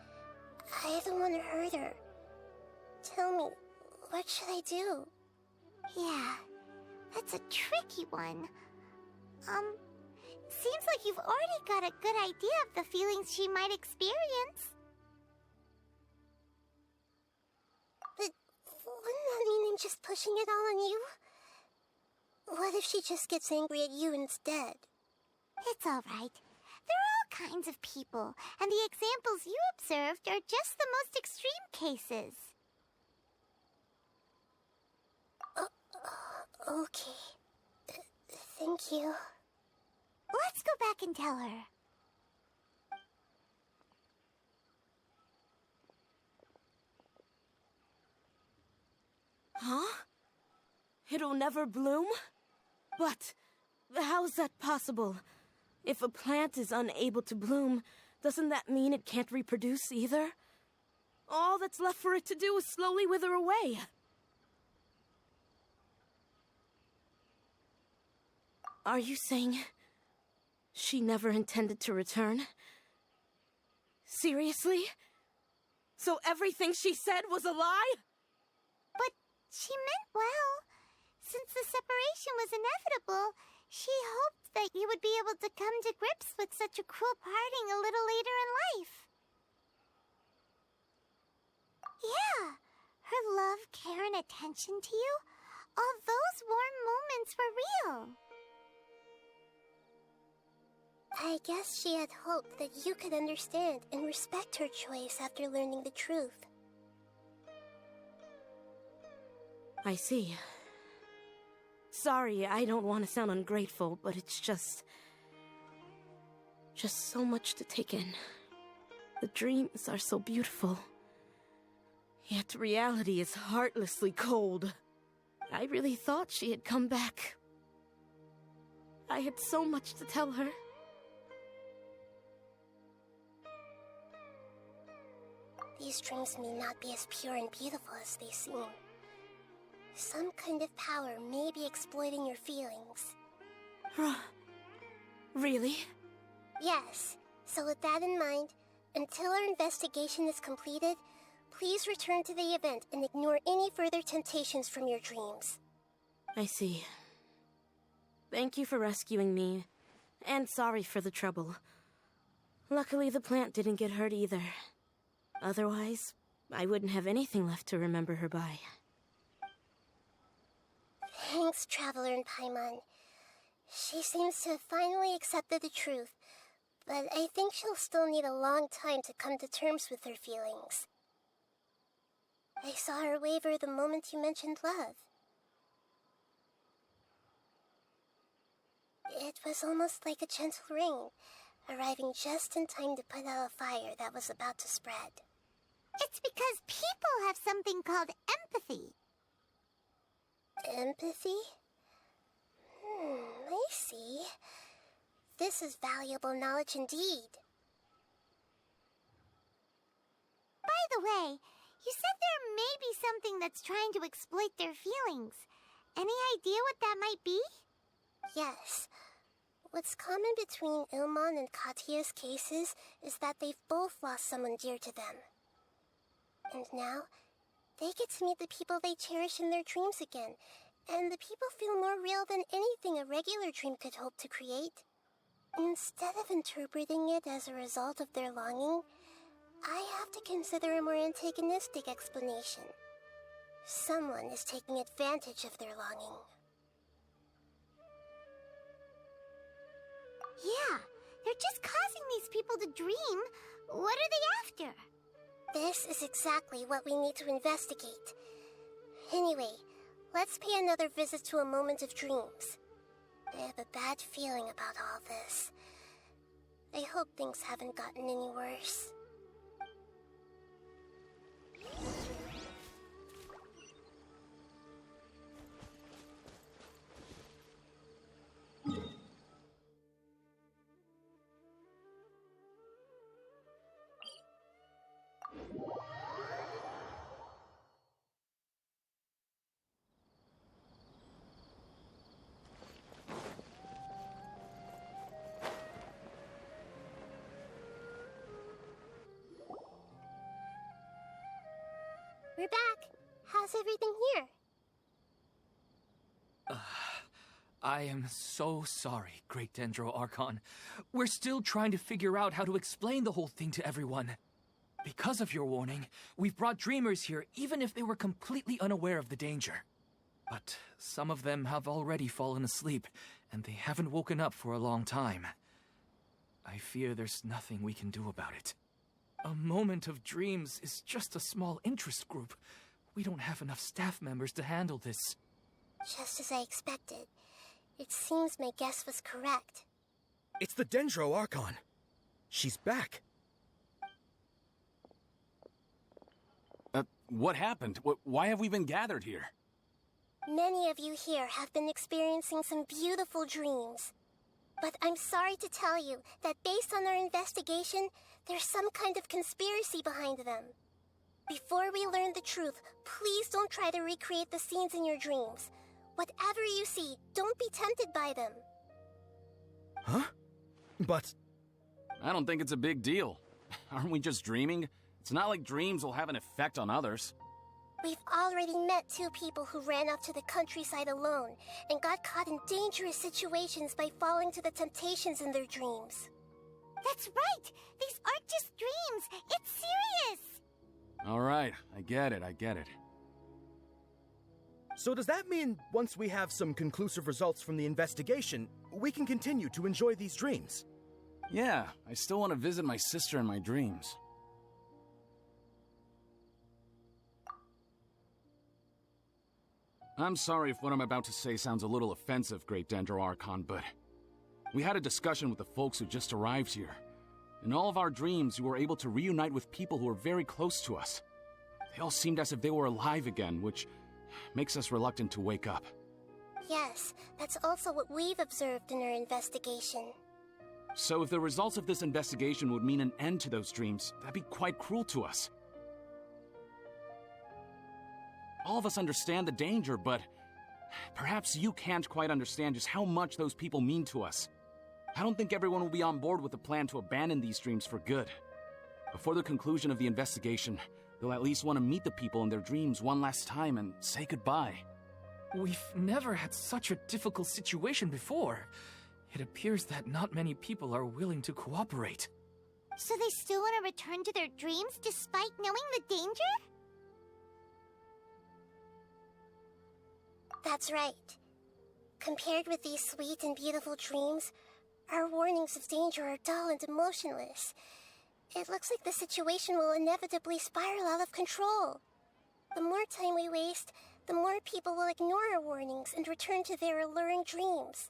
I don't want to hurt her. Tell me, what should I do? Yeah, that's a tricky one. Seems like you've already got a good idea of the feelings she might experience. But wouldn't that mean I'm just pushing it all on you? What if she just gets angry at you instead? It's all right. There are all kinds of people, and the examples you observed are just the most extreme cases. Okay. Thank you. Let's go back and tell her. Huh? It'll never bloom? But how's that possible? If a plant is unable to bloom, doesn't that mean it can't reproduce either? All that's left for it to do is slowly wither away. Are you saying she never intended to return? Seriously? So everything she said was a lie? But she meant well. Since the separation was inevitable, she hoped that you would be able to come to grips with such a cruel parting a little later in life. Yeah, her love, care, and paying attention to you, all those warm moments were real. I guess she had hoped that you could understand and respect her choice after learning the truth. I see. Sorry, I don't want to sound ungrateful, but it's just so much to take in. The dreams are so beautiful. Yet reality is heartlessly cold. I really thought she had come back. I had so much to tell her. These dreams may not be as pure and beautiful as they seem. Some kind of power may be exploiting your feelings. Really? Yes. So with that in mind, until our investigation is completed, please return to the event and ignore any further temptations from your dreams. I see. Thank you for rescuing me, and sorry for the trouble. Luckily, the plant didn't get hurt either. Otherwise, I wouldn't have anything left to remember her by. Thanks, Traveler and Paimon. She seems to have finally accepted the truth, but I think she'll still need a long time to come to terms with her feelings. I saw her waver the moment you mentioned love. It was almost like a gentle rain, arriving just in time to put out a fire that was about to spread. It's because people have something called empathy. Empathy? I see. This is valuable knowledge indeed. By the way, you said there may be something that's trying to exploit their feelings. Any idea what that might be? Yes. What's common between Ilmon and Katya's cases is that they've both lost someone dear to them. And now, they get to meet the people they cherish in their dreams again, and the people feel more real than anything a regular dream could hope to create. Instead of interpreting it as a result of their longing, I have to consider a more antagonistic explanation. Someone is taking advantage of their longing. Yeah, they're just causing these people to dream. What are they after? This is exactly what we need to investigate. Anyway, let's pay another visit to a moment of dreams. I have a bad feeling about all this. I hope things haven't gotten any worse. We're back. How's everything here? I am so sorry, Great Dendro Archon. We're still trying to figure out how to explain the whole thing to everyone. Because of your warning, we've brought dreamers here even if they were completely unaware of the danger. But some of them have already fallen asleep, and they haven't woken up for a long time. I fear there's nothing we can do about it. A moment of dreams is just a small interest group. We don't have enough staff members to handle this. Just as I expected. It seems my guess was correct. It's the Dendro Archon. She's back. What happened? Why have we been gathered here? Many of you here have been experiencing some beautiful dreams. But I'm sorry to tell you that based on our investigation, there's some kind of conspiracy behind them. Before we learn the truth, please don't try to recreate the scenes in your dreams. Whatever you see, don't be tempted by them. Huh? But... I don't think it's a big deal. Aren't we just dreaming? It's not like dreams will have an effect on others. We've already met 2 people who ran off to the countryside alone and got caught in dangerous situations by falling to the temptations in their dreams. That's right! These aren't just dreams! It's serious! All right, I get it. So does that mean once we have some conclusive results from the investigation, we can continue to enjoy these dreams? Yeah, I still want to visit my sister in my dreams. I'm sorry if what I'm about to say sounds a little offensive, Great Dendro Archon, but we had a discussion with the folks who just arrived here. In all of our dreams, we were able to reunite with people who were very close to us. They all seemed as if they were alive again, which makes us reluctant to wake up. Yes, that's also what we've observed in our investigation. So if the results of this investigation would mean an end to those dreams, that'd be quite cruel to us. All of us understand the danger, but perhaps you can't quite understand just how much those people mean to us. I don't think everyone will be on board with the plan to abandon these dreams for good. Before the conclusion of the investigation, they'll at least want to meet the people in their dreams one last time and say goodbye. We've never had such a difficult situation before. It appears that not many people are willing to cooperate. So they still want to return to their dreams despite knowing the danger? That's right. Compared with these sweet and beautiful dreams, our warnings of danger are dull and emotionless. It looks like the situation will inevitably spiral out of control. The more time we waste, the more people will ignore our warnings and return to their alluring dreams.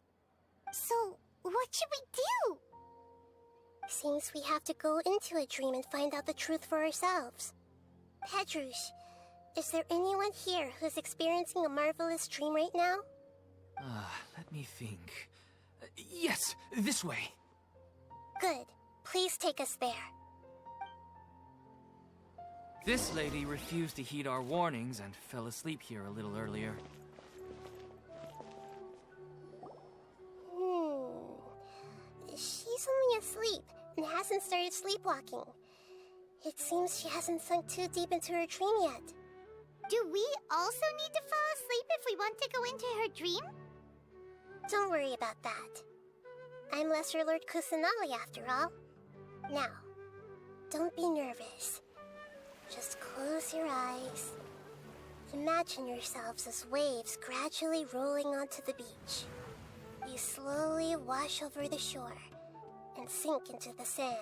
So, what should we do? Seems we have to go into a dream and find out the truth for ourselves. Pedrush, is there anyone here who's experiencing a marvelous dream right now? Let me think. Yes, this way. Good. Please take us there. This lady refused to heed our warnings and fell asleep here a little earlier. She's only asleep and hasn't started sleepwalking. It seems she hasn't sunk too deep into her dream yet. Do we also need to fall asleep if we want to go into her dream? Don't worry about that. I'm Lesser Lord Kusanali after all. Now, don't be nervous. Just close your eyes. Imagine yourselves as waves gradually rolling onto the beach. You slowly wash over the shore and sink into the sand.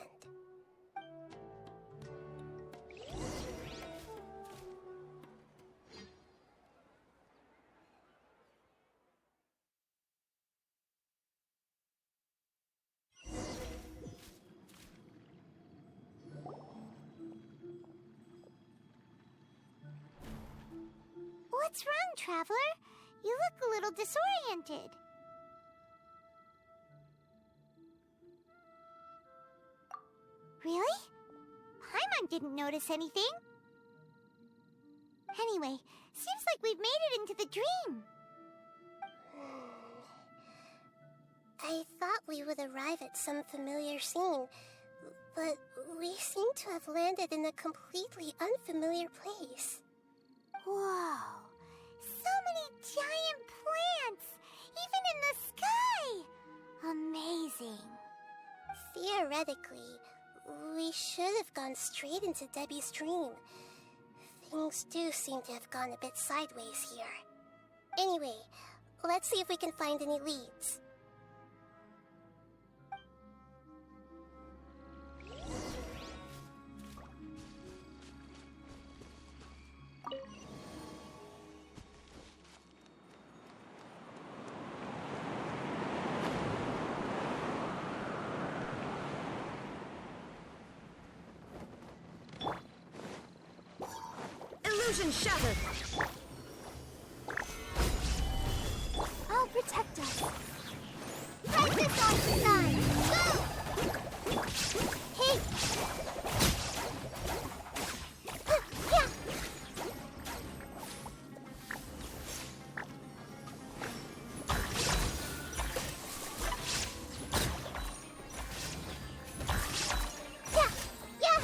What's wrong, Traveler? You look a little disoriented. Really? Paimon didn't notice anything. Anyway, seems like we've made it into the dream. I thought we would arrive at some familiar scene, but we seem to have landed in a completely unfamiliar place. Whoa! So many giant plants! Even in the sky! Amazing. Theoretically, we should have gone straight into Debbie's dream. Things do seem to have gone a bit sideways here. Anyway, let's see if we can find any leads. Illusion shattered! I'll protect us. Press this on the side! Go! Hey! Yeah!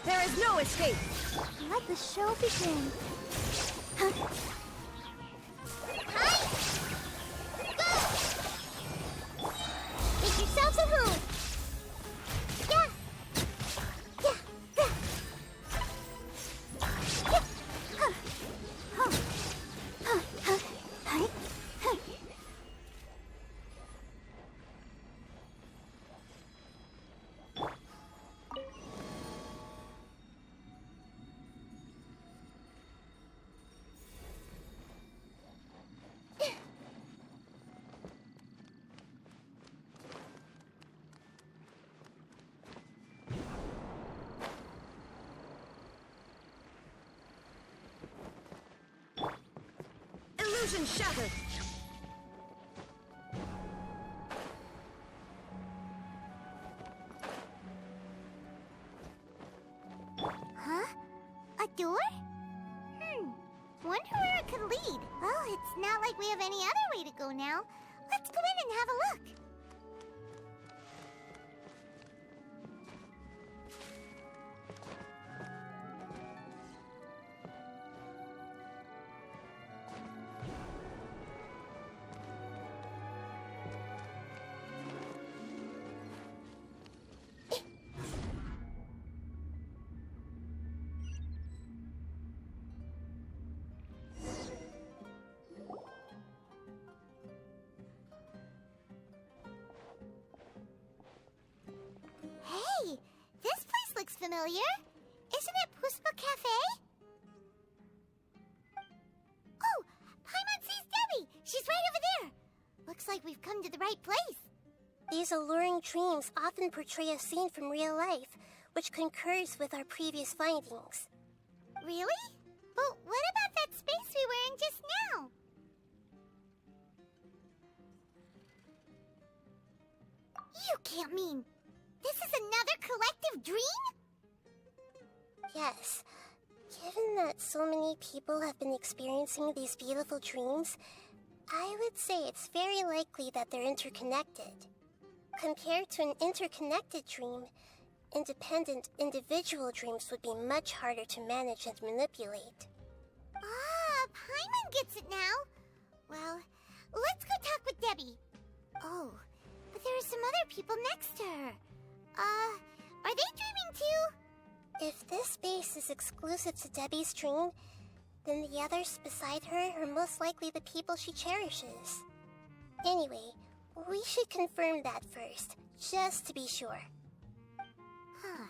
There is no escape! let the show begin. Huh? Hi! Go! Make yourselves at home. Yeah. Yeah. Yeah. Yeah. Huh. Huh. Huh. Huh. Hi. Huh. Illusion shattered. Huh? A door? Wonder where it could lead. Well, it's not like we have any other way to go now. Let's go in and have a look. Hey, this place looks familiar. Isn't it Puspa Cafe? Oh, Paimon sees Debbie. She's right over there. Looks like we've come to the right place. These alluring dreams often portray a scene from real life, which concurs with our previous findings. Really? But what about that space we were in just now? You can't mean... this is another collective dream? Yes. Given that so many people have been experiencing these beautiful dreams, I would say it's very likely that they're interconnected. Compared to an interconnected dream, independent individual dreams would be much harder to manage and manipulate. Ah, Paimon gets it now. Well, let's go talk with Debbie. Oh, but there are some other people next to her. Are they dreaming too? If this space is exclusive to Debbie's dream, then the others beside her are most likely the people she cherishes. Anyway, we should confirm that first, just to be sure. Huh.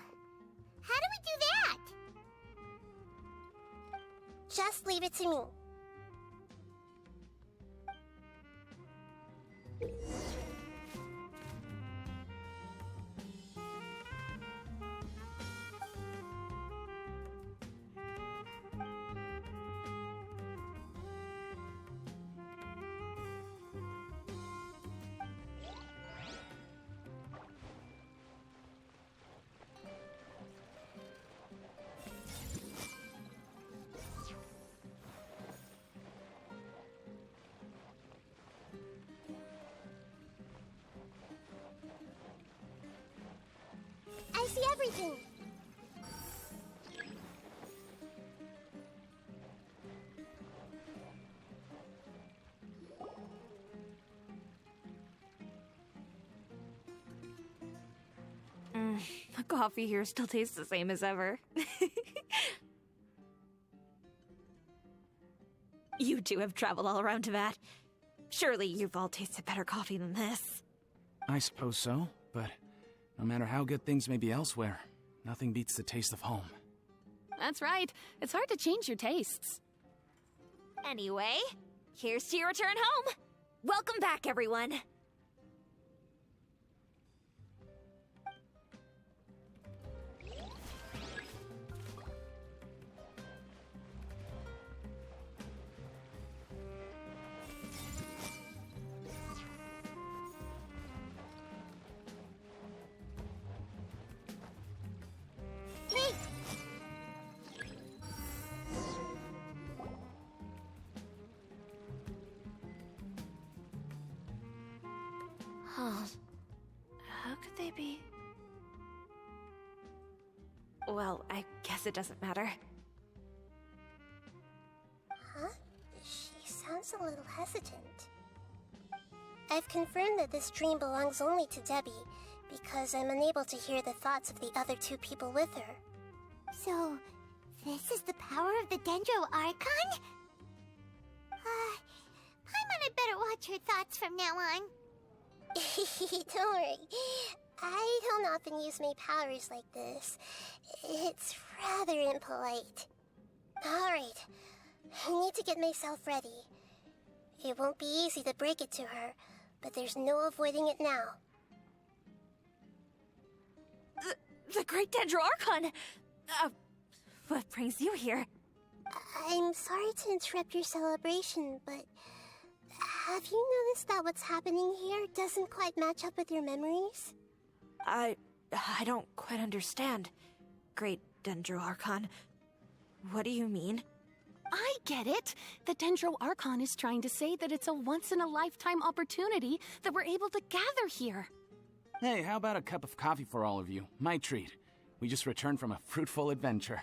How do we do that? Just leave it to me. I see everything. The coffee here still tastes the same as ever. You two have traveled all around Tibet. Surely you've all tasted better coffee than this. I suppose so, but no matter how good things may be elsewhere, nothing beats the taste of home. That's right. It's hard to change your tastes. Anyway, here's to your return home. Welcome back, everyone. How could they be? Well, I guess it doesn't matter. sounds a little hesitant. I've confirmed that this dream belongs only to Debbie, because I'm unable to hear the thoughts of the other two people with her. So, this is the power of the Dendro Archon? Paimon had better watch her thoughts from now on. Don't worry. I don't often use my powers like this. It's rather impolite. Alright, I need to get myself ready. It won't be easy to break it to her, but there's no avoiding it now. The Great Dendro Archon! What brings you here? I'm sorry to interrupt your celebration, but have you noticed that what's happening here doesn't quite match up with your memories? I don't quite understand. Great Dendro Archon. What do you mean? I get it. The Dendro Archon is trying to say that it's a once-in-a-lifetime opportunity that we're able to gather here. Hey, how about a cup of coffee for all of you? My treat. We just returned from a fruitful adventure.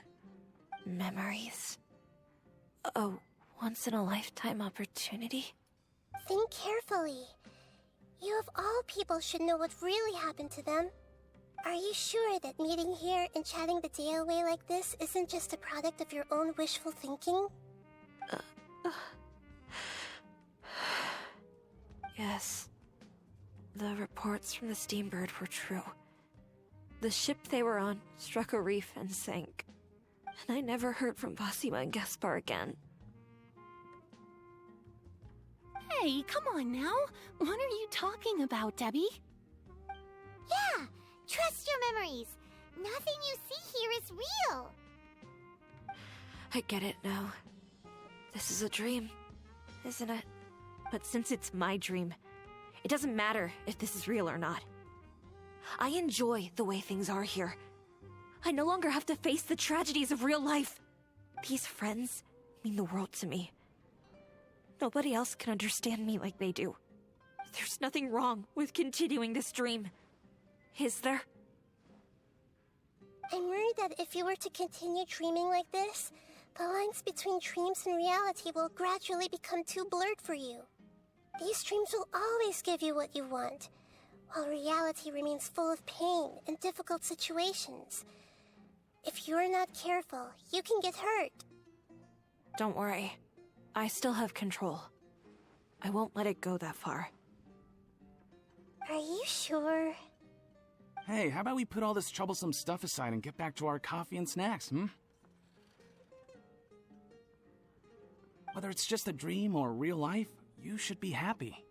Memories? A once-in-a-lifetime opportunity? Think carefully. You of all people should know what really happened to them. Are you sure that meeting here and chatting the day away like this isn't just a product of your own wishful thinking? Yes. The reports from the Steambird were true. The ship they were on struck a reef and sank. And I never heard from Basima and Gaspar again. Hey, come on now. What are you talking about, Debbie? Yeah, trust your memories. Nothing you see here is real. I get it now. This is a dream, isn't it? But since it's my dream, it doesn't matter if this is real or not. I enjoy the way things are here. I no longer have to face the tragedies of real life. These friends mean the world to me. Nobody else can understand me like they do. There's nothing wrong with continuing this dream. Is there? I'm worried that if you were to continue dreaming like this, the lines between dreams and reality will gradually become too blurred for you. These dreams will always give you what you want, while reality remains full of pain and difficult situations. If you're not careful, you can get hurt. Don't worry. I still have control. I won't let it go that far. Are you sure? Hey, how about we put all this troublesome stuff aside and get back to our coffee and snacks, Whether it's just a dream or real life, you should be happy.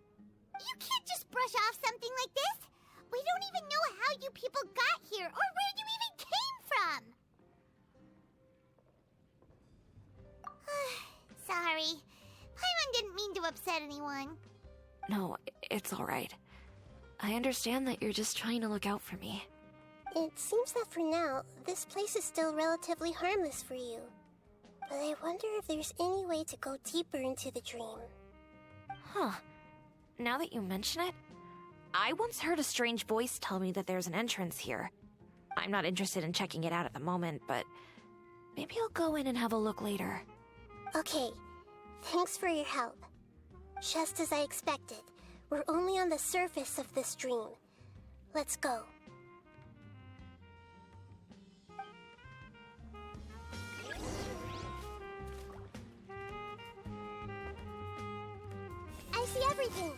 You can't just brush off something like this. We don't even know how you people got here or where you even came from. Sorry. Paimon didn't mean to upset anyone. No, it's all right. I understand that you're just trying to look out for me. It seems that for now, this place is still relatively harmless for you. But I wonder if there's any way to go deeper into the dream. Huh. Now that you mention it, I once heard a strange voice tell me that there's an entrance here. I'm not interested in checking it out at the moment, but maybe I'll go in and have a look later. Okay. Thanks for your help. Just as I expected, we're only on the surface of this dream. Let's go. I see everything.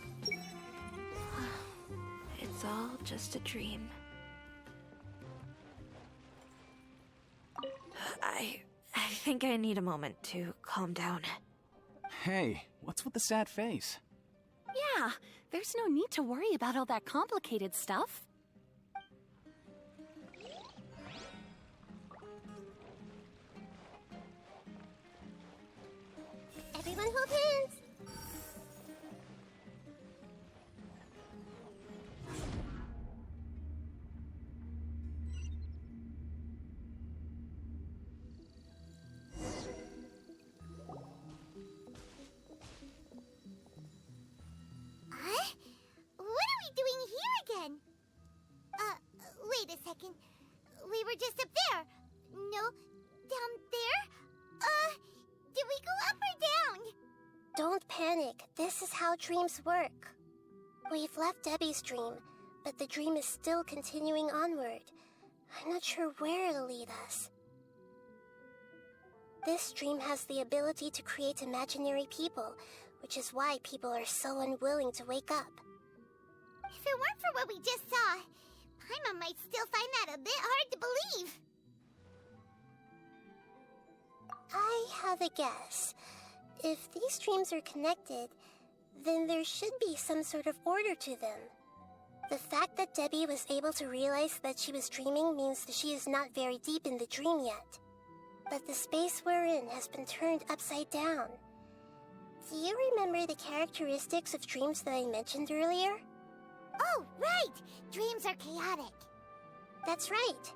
It's all just a dream. I think I need a moment to calm down. Hey, what's with the sad face? Yeah, there's no need to worry about all that complicated stuff. Everyone hold hands. Wait a second. We were just up there. No, down there? Did we go up or down? panic. This is how dreams work. We've left Debbie's dream, but the dream is still continuing onward. I'm not sure where it'll lead us. This dream has the ability to create imaginary people, which is why people are so unwilling to wake up. If it weren't for what we just saw, Paimon might still find that a bit hard to believe. I have a guess. If these dreams are connected, then there should be some sort of order to them. The fact that Debbie was able to realize that she was dreaming means that she is not very deep in the dream yet. But the space we're in has been turned upside down. Do you remember the characteristics of dreams that I mentioned earlier? Oh, right! Dreams are chaotic. That's right.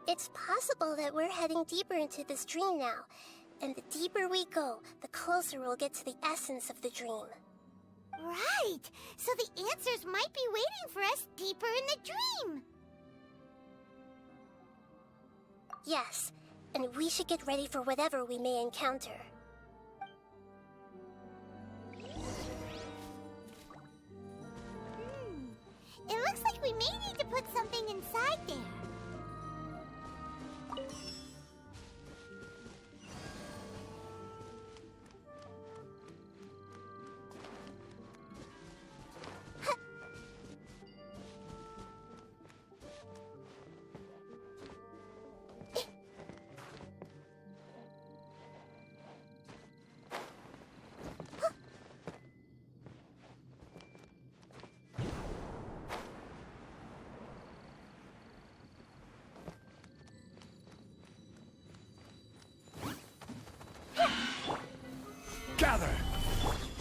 It's possible that we're heading deeper into this dream now, and the deeper we go, the closer we'll get to the essence of the dream. Right! So the answers might be waiting for us deeper in the dream! Yes, and we should get ready for whatever we may encounter. It looks like we may need to put something inside there. Gather!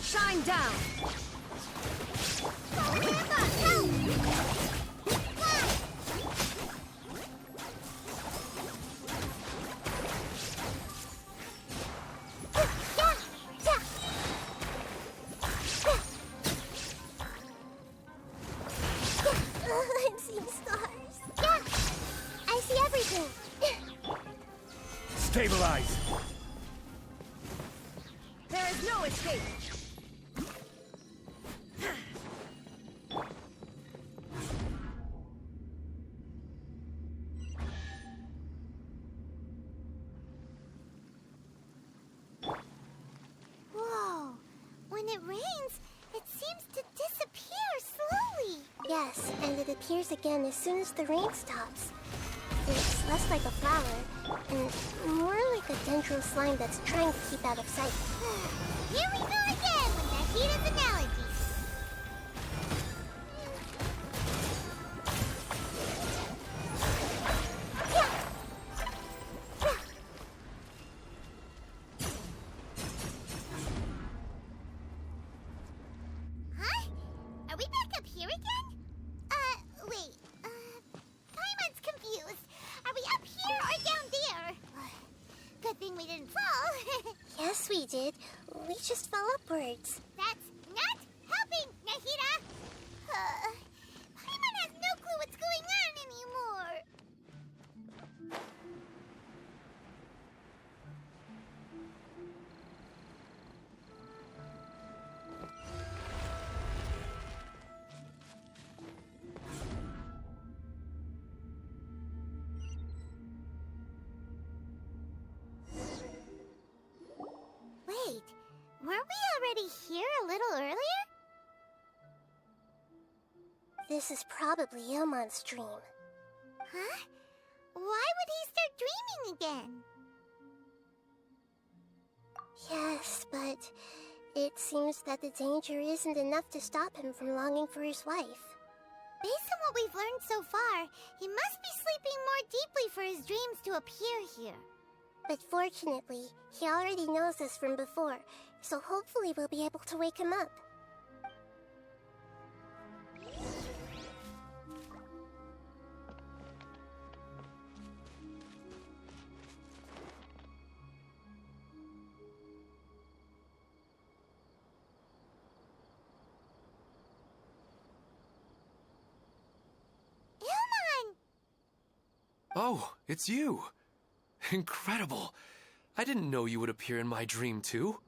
Shine down! I'm seeing stars. Yeah, I see everything. Stabilize! There is no escape! Whoa! When it rains, it seems to disappear slowly. Yes, and it appears again as soon as the rain stops. It's less like a flower, and more like a dendral slime that's trying to keep out of sight. Here we go again with Nahita's analogy. Huh? Are we back up here again? Wait. Paimon's confused. Are we up here or down there? Good thing we didn't fall. Yes, we did. We just fell upwards. That's not helping, Nahita! Paimon has no clue what's going on anymore. Wait, weren't we already here a little earlier? This is probably Ilmon's dream. Huh? Why would he start dreaming again? Yes, but it seems that the danger isn't enough to stop him from longing for his wife. Based on what we've learned so far, he must be sleeping more deeply for his dreams to appear here. But fortunately, he already knows this from before, so hopefully we'll be able to wake him up. Ilmon! Oh, it's you. Incredible. I didn't know you would appear in my dream, too.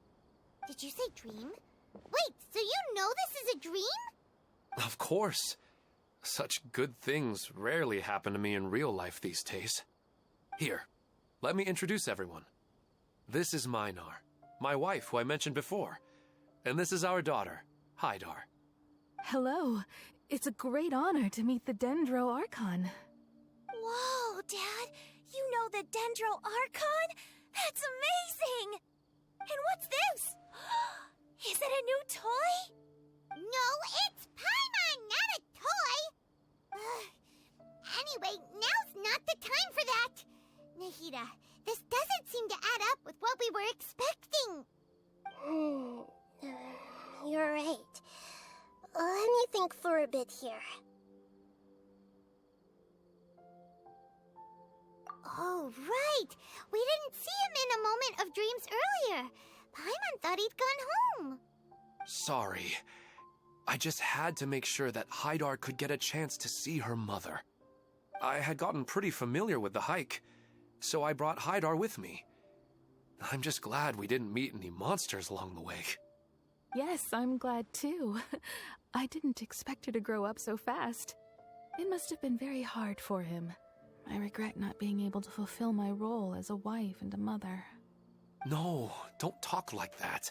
Did you say dream? Wait, so you know this is a dream? Of course. Such good things rarely happen to me in real life these days. Here, let me introduce everyone. This is Minar, my wife who I mentioned before. And this is our daughter, Hydar. Hello. It's a great honor to meet the Dendro Archon. Whoa, Dad! You know the Dendro Archon? That's amazing! And what's this? Is it a new toy? No, it's Paimon, not a toy! Anyway, now's not the time for that! Nahida, this doesn't seem to add up with what we were expecting. You're right. Let me think for a bit here. Oh, right! We didn't see him in a moment of dreams earlier. Paimon thought he'd gone home. Sorry. I just had to make sure that Hydar could get a chance to see her mother. I had gotten pretty familiar with the hike, so I brought Hydar with me. I'm just glad we didn't meet any monsters along the way. Yes, I'm glad too. I didn't expect her to grow up so fast. It must have been very hard for him. I regret not being able to fulfill my role as a wife and a mother. No, don't talk like that.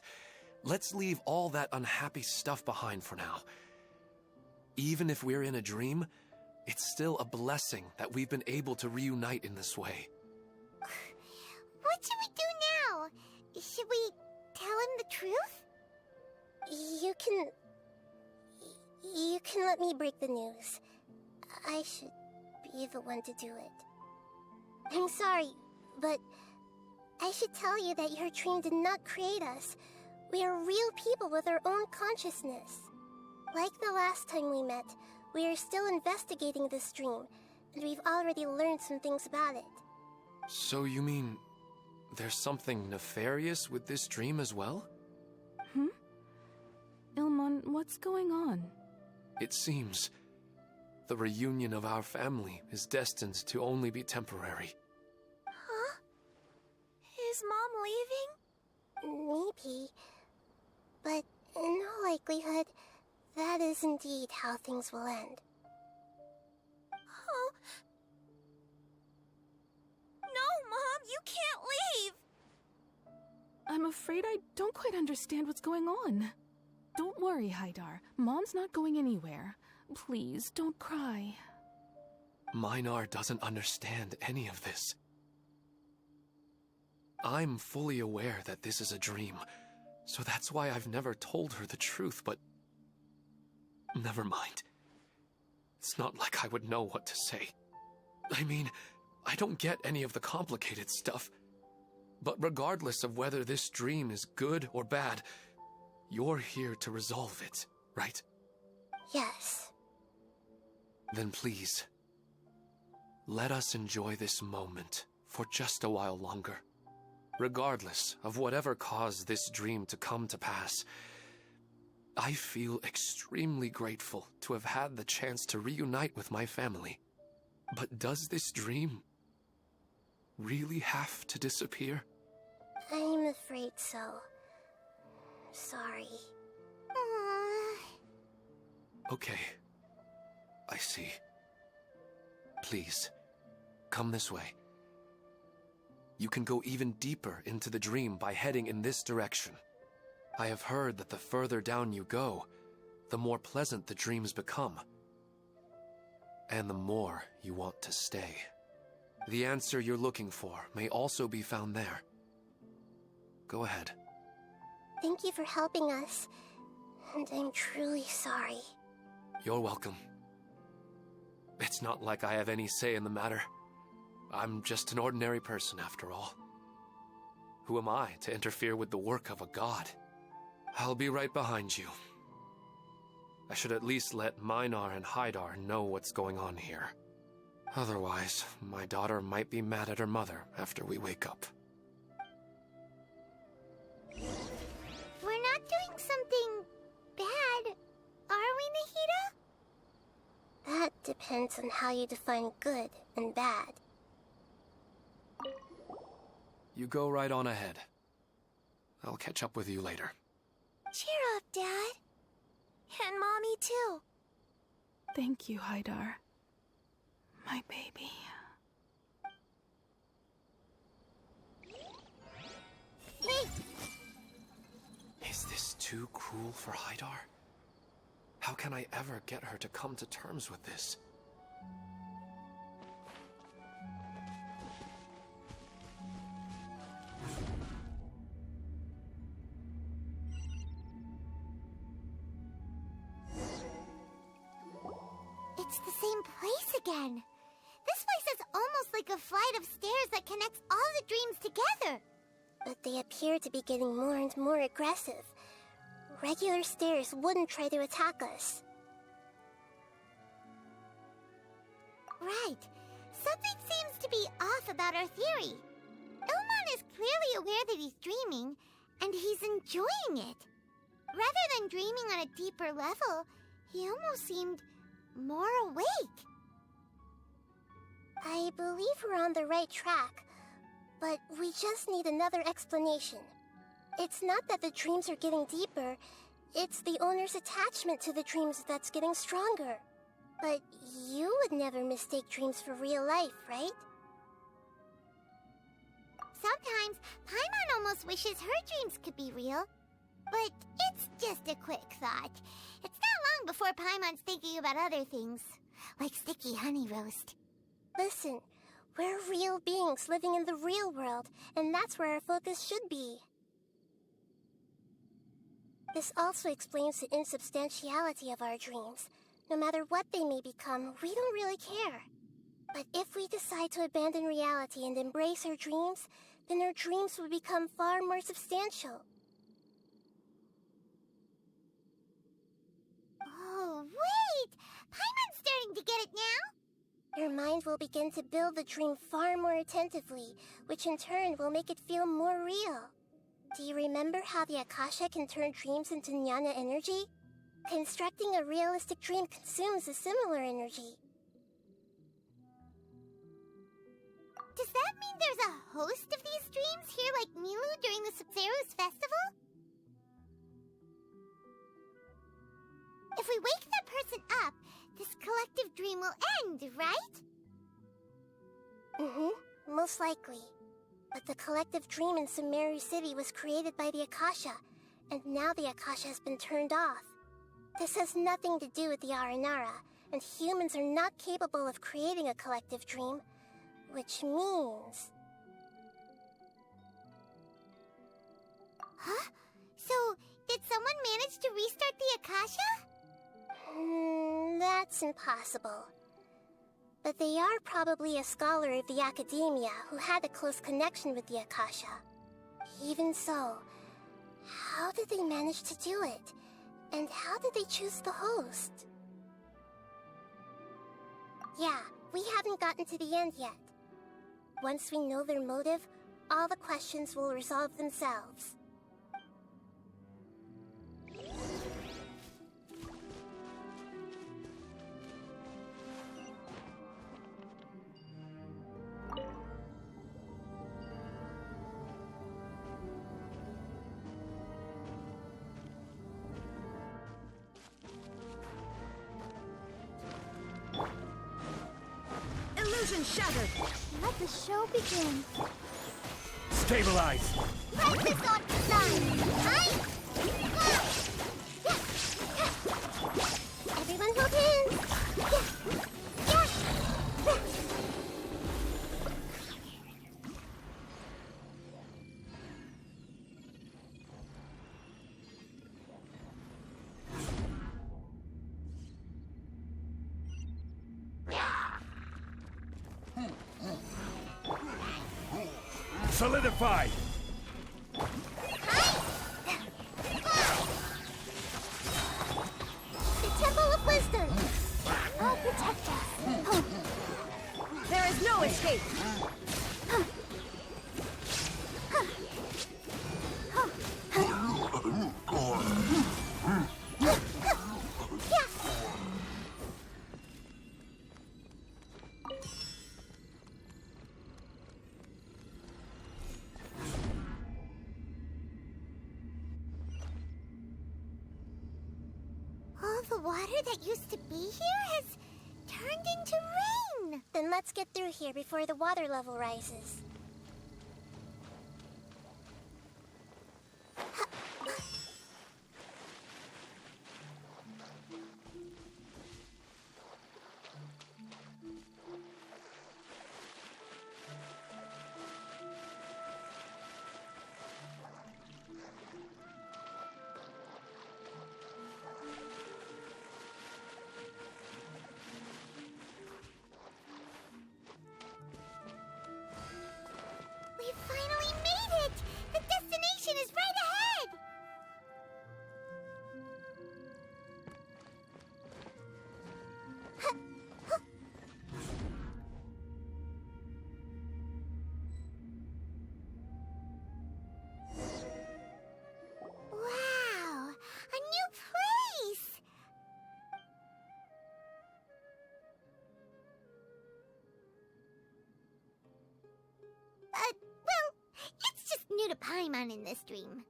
Let's leave all that unhappy stuff behind for now. Even if we're in a dream, it's still a blessing that we've been able to reunite in this way. What should we do now? Should we tell him the truth? You can let me break the news. I should be the one to do it. I'm sorry, but I should tell you that your dream did not create us. We are real people with our own consciousness. Like the last time we met, we are still investigating this dream, and we've already learned some things about it. So you mean there's something nefarious with this dream as well? Ilmon, what's going on? It seems the reunion of our family is destined to only be temporary. Huh? Is Mom leaving? Maybe. But in all likelihood, that is indeed how things will end. Oh. No, Mom, you can't leave! I'm afraid I don't quite understand what's going on. Don't worry, Hydar. Mom's not going anywhere. Please, don't cry. Minar doesn't understand any of this. I'm fully aware that this is a dream, so that's why I've never told her the truth, but... Never mind. It's not like I would know what to say. I mean, I don't get any of the complicated stuff. But regardless of whether this dream is good or bad, you're here to resolve it, right? Yes. Then please, let us enjoy this moment for just a while longer. Regardless of whatever caused this dream to come to pass, I feel extremely grateful to have had the chance to reunite with my family. But does this dream really have to disappear? I'm afraid so. Sorry. Okay. I see. Please, come this way. You can go even deeper into the dream by heading in this direction. I have heard that the further down you go, the more pleasant the dreams become. And the more you want to stay. The answer you're looking for may also be found there. Go ahead. Thank you for helping us, and I'm truly sorry. You're welcome. It's not like I have any say in the matter. I'm just an ordinary person, after all. Who am I to interfere with the work of a god? I'll be right behind you. I should at least let Minar and Hydar know what's going on here. Otherwise, my daughter might be mad at her mother after we wake up. We're not doing something bad, are we, Nahida? That depends on how you define good and bad. You go right on ahead. I'll catch up with you later. Cheer up, Dad. And Mommy, too. Thank you, Haidar. My baby. Hey! Is this too cruel for Haidar? How can I ever get her to come to terms with this? It's the same place again. This place is almost like a flight of stairs that connects all the dreams together. But they appear to be getting more and more aggressive. Regular stairs wouldn't try to attack us. Right. Something seems to be off about our theory. Ilman is clearly aware that he's dreaming, and he's enjoying it. Rather than dreaming on a deeper level, he almost seemed more awake. I believe we're on the right track, but we just need another explanation. It's not that the dreams are getting deeper, it's the owner's attachment to the dreams that's getting stronger. But you would never mistake dreams for real life, right? Sometimes, Paimon almost wishes her dreams could be real. But it's just a quick thought. It's not long before Paimon's thinking about other things, like sticky honey roast. Listen, we're real beings living in the real world, and that's where our focus should be. This also explains the insubstantiality of our dreams. No matter what they may become, we don't really care. But if we decide to abandon reality and embrace our dreams, then our dreams will become far more substantial. Oh, wait! Paimon's starting to get it now? Your mind will begin to build the dream far more attentively, which in turn will make it feel more real. Do you remember how the Akasha can turn dreams into jnana energy? Constructing a realistic dream consumes a similar energy. Does that mean there's a host of these dreams here like Milu during the Sub-Zero's festival? If we wake that person up, this collective dream will end, right? Mm-hmm, most likely. But the collective dream in Sumeru City was created by the Akasha, and now the Akasha has been turned off. This has nothing to do with the Aranara, and humans are not capable of creating a collective dream, which means... Huh? So, did someone manage to restart the Akasha? That's impossible. But they are probably a scholar of the Academia who had a close connection with the Akasha. Even so, how did they manage to do it? And how did they choose the host? Yeah, we haven't gotten to the end yet. Once we know their motive, all the questions will resolve themselves. Illusion shattered! Let the show begin. Stabilize! Right this on design! Everyone hold hands! Solidified! The Temple of Wisdom! I'll protect us. There is no escape! All the water that used to be here has turned into rain. Then let's get through here before the water level rises. We finally made it! The destination is right ahead! Wow! A new place! Well, it's just new to Paimon in this dream.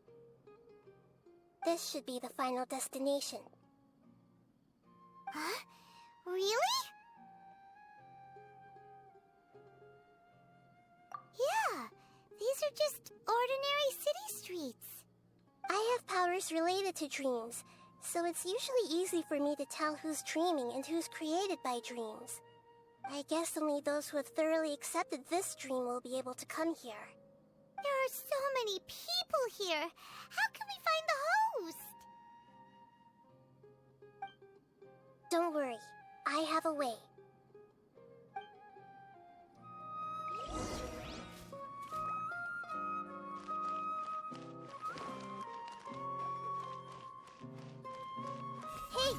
This should be the final destination. Huh? Really? Yeah, these are just ordinary city streets. I have powers related to dreams, so it's usually easy for me to tell who's dreaming and who's created by dreams. I guess only those who have thoroughly accepted this dream will be able to come here. There are so many people here. How can we find the host? Don't worry, I have a way. Hey!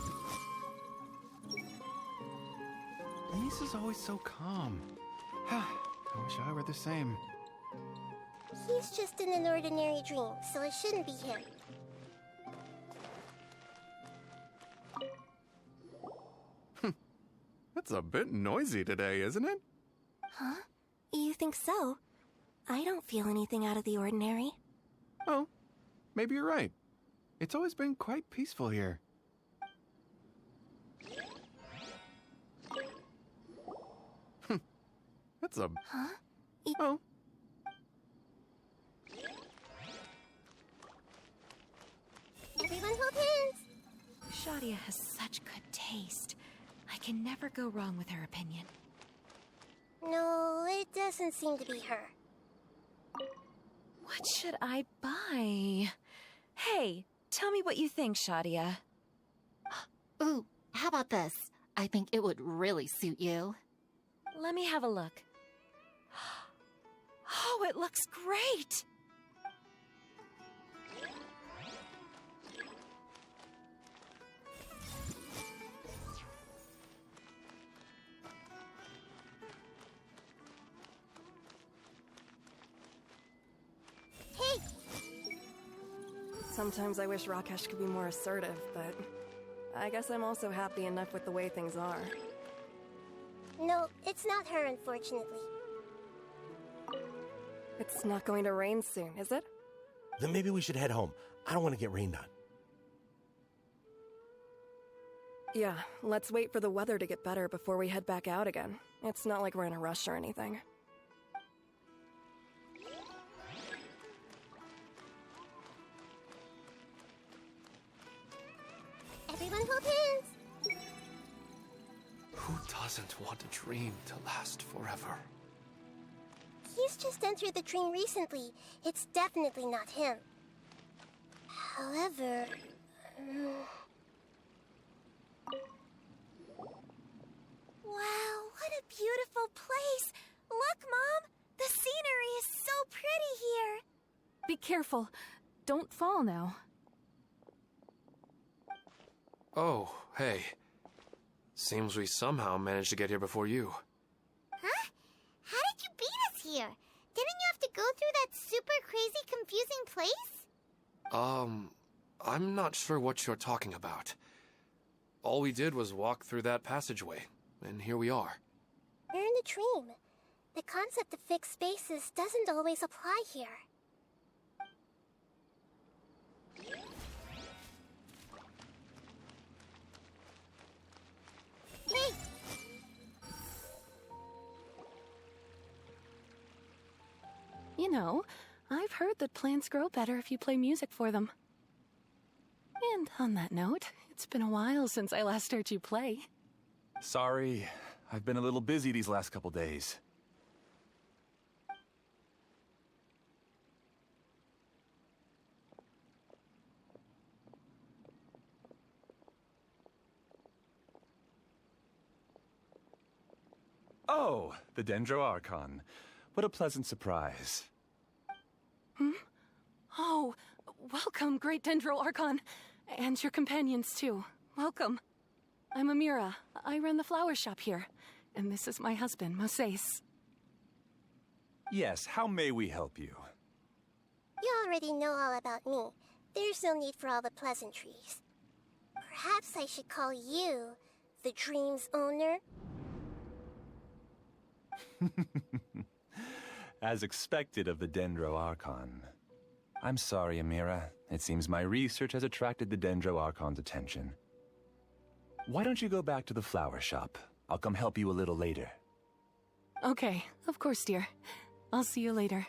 Ace is always so calm. I wish I were the same. He's just in an ordinary dream, so it shouldn't be him. It's a bit noisy today, isn't it? Huh? You think so? I don't feel anything out of the ordinary. Oh, maybe you're right. It's always been quite peaceful here. That's a... Huh? Oh. Everyone hold hands! Shadia has such good taste. I can never go wrong with her opinion. No, it doesn't seem to be her. What should I buy? Hey, tell me what you think, Shadia. Ooh, how about this? I think it would really suit you. Let me have a look. Oh, it looks great! Hey! Sometimes I wish Rakesh could be more assertive, but I guess I'm also happy enough with the way things are. No, it's not her, unfortunately. It's not going to rain soon, is it? Then maybe we should head home. I don't want to get rained on. Yeah, let's wait for the weather to get better before we head back out again. It's not like we're in a rush or anything. Everyone hold hands! Who doesn't want a dream to last forever? He's just entered the dream recently. It's definitely not him. However... Wow, what a beautiful place! Look, Mom! The scenery is so pretty here! Be careful. Don't fall now. Oh, hey. Seems we somehow managed to get here before you. Huh? How did you beat us here? Didn't you have to go through that super crazy, confusing place? I'm not sure what you're talking about. All we did was walk through that passageway, and here we are. We're in a dream. The concept of fixed spaces doesn't always apply here. You know, I've heard that plants grow better if you play music for them. And on that note, it's been a while since I last heard you play. Sorry, I've been a little busy these last couple days. Oh, the Dendro Archon. What a pleasant surprise. Oh, welcome, great Dendro Archon. And your companions, too. Welcome. I'm Amira. I run the flower shop here. And this is my husband, Moses. Yes, how may we help you? You already know all about me. There's no need for all the pleasantries. Perhaps I should call you the dream's owner? As expected of the Dendro Archon. I'm sorry, Amira. It seems my research has attracted the Dendro Archon's attention. Why don't you go back to the flower shop? I'll come help you a little later. Okay, of course, dear. I'll see you later.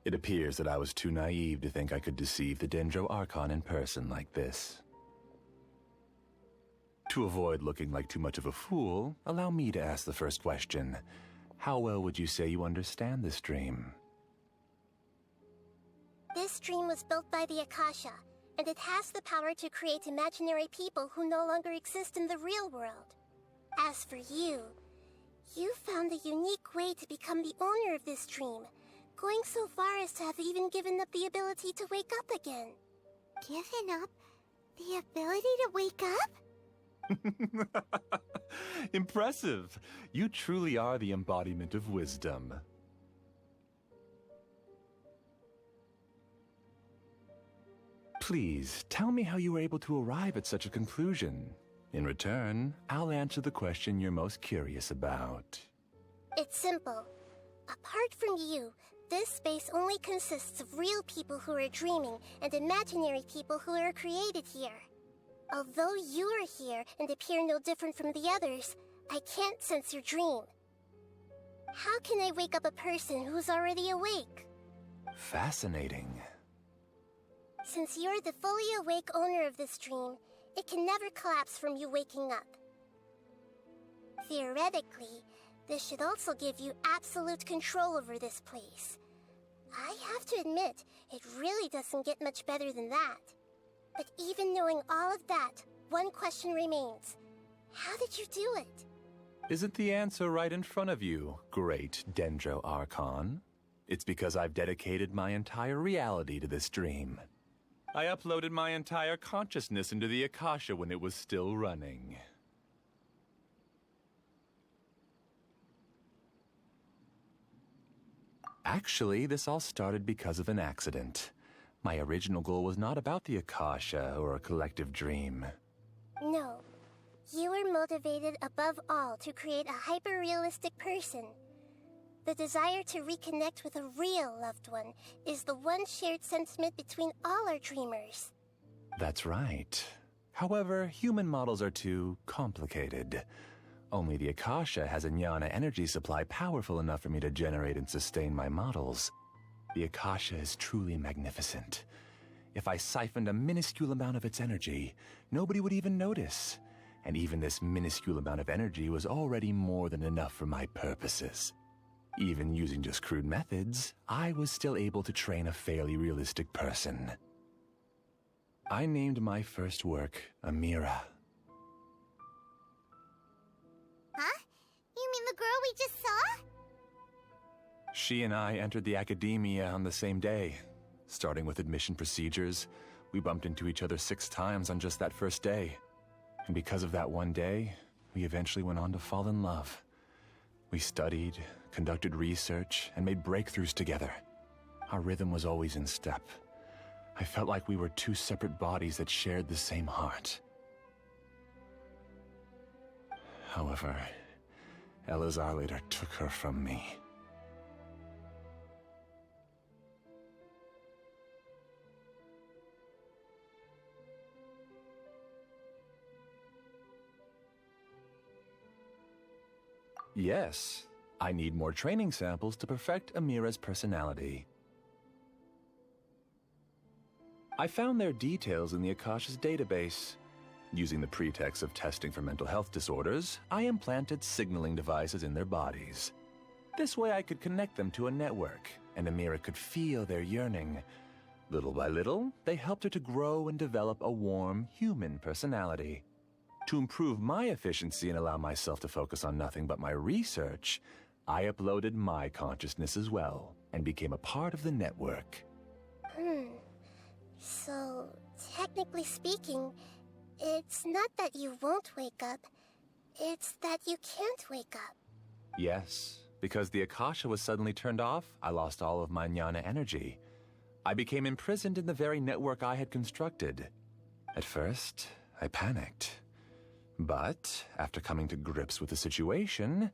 It appears that I was too naive to think I could deceive the Dendro Archon in person like this. To avoid looking like too much of a fool, allow me to ask the first question. How well would you say you understand this dream? This dream was built by the Akasha, and it has the power to create imaginary people who no longer exist in the real world. As for you, you found a unique way to become the owner of this dream, going so far as to have even given up the ability to wake up again. Given up the ability to wake up? Impressive! You truly are the embodiment of wisdom. Please, tell me how you were able to arrive at such a conclusion. In return, I'll answer the question you're most curious about. It's simple. Apart from you, this space only consists of real people who are dreaming and imaginary people who are created here. Although you are here and appear no different from the others, I can't sense your dream. How can I wake up a person who's already awake? Fascinating. Since you're the fully awake owner of this dream, it can never collapse from you waking up. Theoretically, this should also give you absolute control over this place. I have to admit, it really doesn't get much better than that. But even knowing all of that, one question remains. How did you do it? Isn't the answer right in front of you, great Dendro Archon? It's because I've dedicated my entire reality to this dream. I uploaded my entire consciousness into the Akasha when it was still running. Actually, this all started because of an accident. My original goal was not about the Akasha or a collective dream. No. You were motivated above all to create a hyper-realistic person. The desire to reconnect with a real loved one is the one shared sentiment between all our dreamers. That's right. However, human models are too complicated. Only the Akasha has a jnana energy supply powerful enough for me to generate and sustain my models. The Akasha is truly magnificent. If I siphoned a minuscule amount of its energy, nobody would even notice. And even this minuscule amount of energy was already more than enough for my purposes. Even using just crude methods, I was still able to train a fairly realistic person. I named my first work Amira. Huh? You mean the girl we just saw? She and I entered the academia on the same day. Starting with admission procedures, we bumped into each other 6 times on just that first day. And because of that one day, we eventually went on to fall in love. We studied, conducted research, and made breakthroughs together. Our rhythm was always in step. I felt like we were 2 separate bodies that shared the same heart. However, Elazar later took her from me. Yes, I need more training samples to perfect Amira's personality. I found their details in the Akasha's database. Using the pretext of testing for mental health disorders, I implanted signaling devices in their bodies. This way I could connect them to a network, and Amira could feel their yearning. Little by little, they helped her to grow and develop a warm, human personality. To improve my efficiency and allow myself to focus on nothing but my research, I uploaded my consciousness as well, and became a part of the network. So, technically speaking, it's not that you won't wake up, it's that you can't wake up. Yes, because the Akasha was suddenly turned off, I lost all of my jnana energy. I became imprisoned in the very network I had constructed. At first, I panicked. But, after coming to grips with the situation,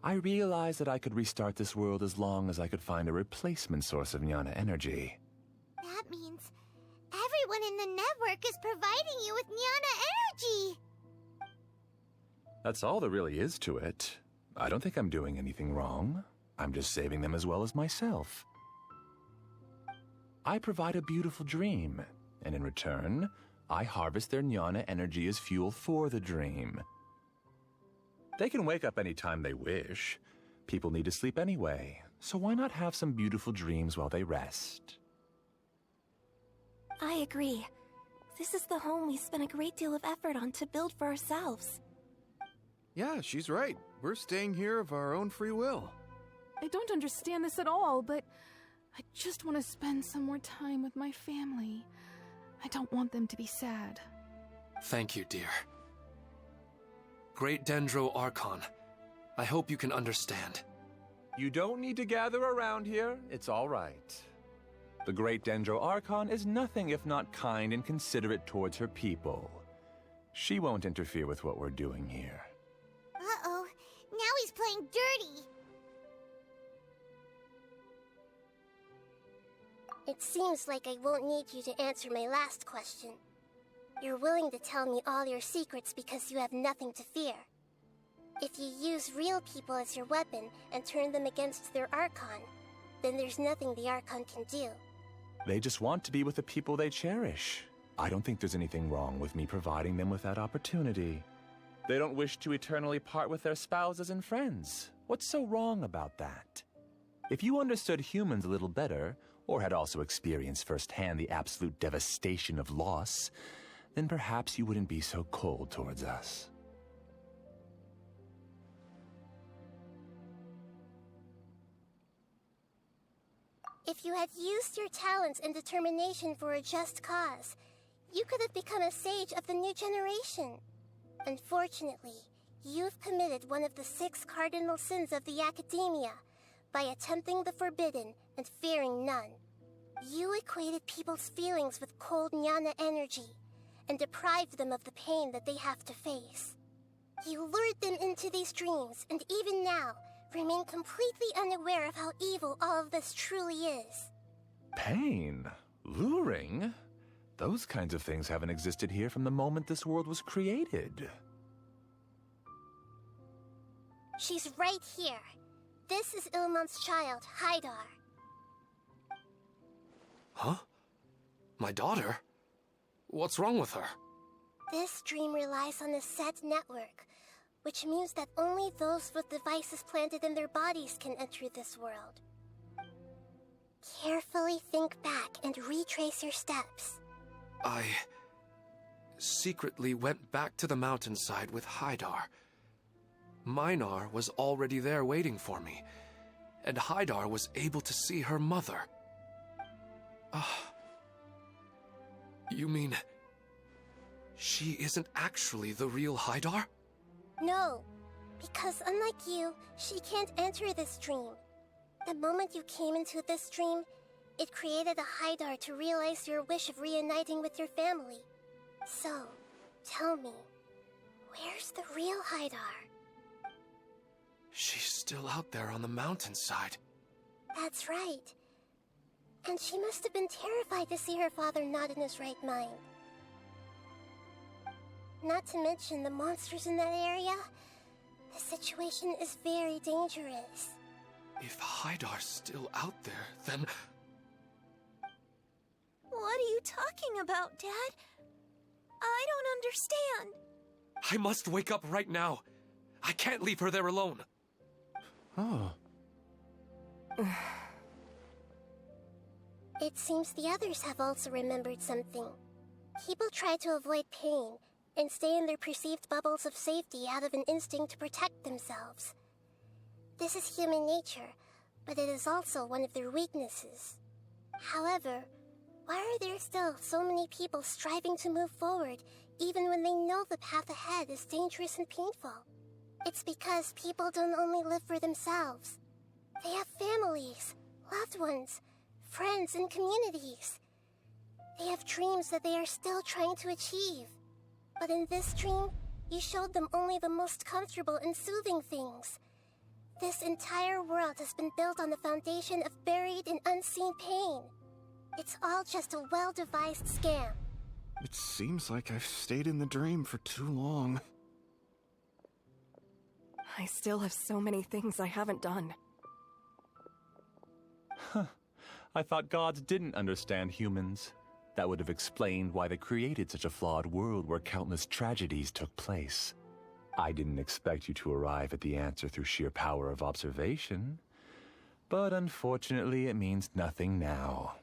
I realized that I could restart this world as long as I could find a replacement source of jnana energy. That means everyone in the network is providing you with jnana energy! That's all there really is to it. I don't think I'm doing anything wrong. I'm just saving them as well as myself. I provide a beautiful dream, and in return, I harvest their jnana energy as fuel for the dream. They can wake up any time they wish. People need to sleep anyway, so why not have some beautiful dreams while they rest? I agree. This is the home we spent a great deal of effort on to build for ourselves. Yeah, she's right. We're staying here of our own free will. I don't understand this at all, but I just want to spend some more time with my family. I don't want them to be sad. Thank you, dear. Great Dendro Archon, I hope you can understand. You don't need to gather around here. It's all right. The Great Dendro Archon is nothing if not kind and considerate towards her people. She won't interfere with what we're doing here. Uh-oh, now he's playing dirty! It seems like I won't need you to answer my last question. You're willing to tell me all your secrets because you have nothing to fear. If you use real people as your weapon and turn them against their Archon, then there's nothing the Archon can do. They just want to be with the people they cherish. I don't think there's anything wrong with me providing them with that opportunity. They don't wish to eternally part with their spouses and friends. What's so wrong about that? If you understood humans a little better, or had also experienced firsthand the absolute devastation of loss, then perhaps you wouldn't be so cold towards us. If you had used your talents and determination for a just cause, you could have become a sage of the new generation. Unfortunately, you've committed one of the 6 cardinal sins of the Academia by attempting the forbidden and fearing none. You equated people's feelings with cold jnana energy and deprived them of the pain that they have to face. You lured them into these dreams, and even now, remain completely unaware of how evil all of this truly is. Pain? Luring? Those kinds of things haven't existed here from the moment this world was created. She's right here. This is Ilmon's child, Haidar. Huh? My daughter? What's wrong with her? This dream relies on a set network, which means that only those with devices planted in their bodies can enter this world. Carefully think back and retrace your steps. I secretly went back to the mountainside with Haidar. Minar was already there waiting for me, and Haidar was able to see her mother. You mean she isn't actually the real Haidar? No, because unlike you, she can't enter this dream. The moment you came into this dream, it created a Haidar to realize your wish of reuniting with your family. So, tell me, where's the real Haidar? She's still out there on the mountainside. That's right. And she must have been terrified to see her father not in his right mind. Not to mention the monsters in that area. The situation is very dangerous. If Hydar's still out there, then... What are you talking about, Dad? I don't understand. I must wake up right now. I can't leave her there alone. Oh. It seems the others have also remembered something. People try to avoid pain and stay in their perceived bubbles of safety out of an instinct to protect themselves. This is human nature, but it is also one of their weaknesses. However, why are there still so many people striving to move forward even when they know the path ahead is dangerous and painful? It's because people don't only live for themselves. They have families, loved ones, friends, and communities. They have dreams that they are still trying to achieve. But in this dream, you showed them only the most comfortable and soothing things. This entire world has been built on the foundation of buried and unseen pain. It's all just a well-devised scam. It seems like I've stayed in the dream for too long. I still have so many things I haven't done. Huh. I thought gods didn't understand humans. That would have explained why they created such a flawed world where countless tragedies took place. I didn't expect you to arrive at the answer through sheer power of observation. But unfortunately, it means nothing now.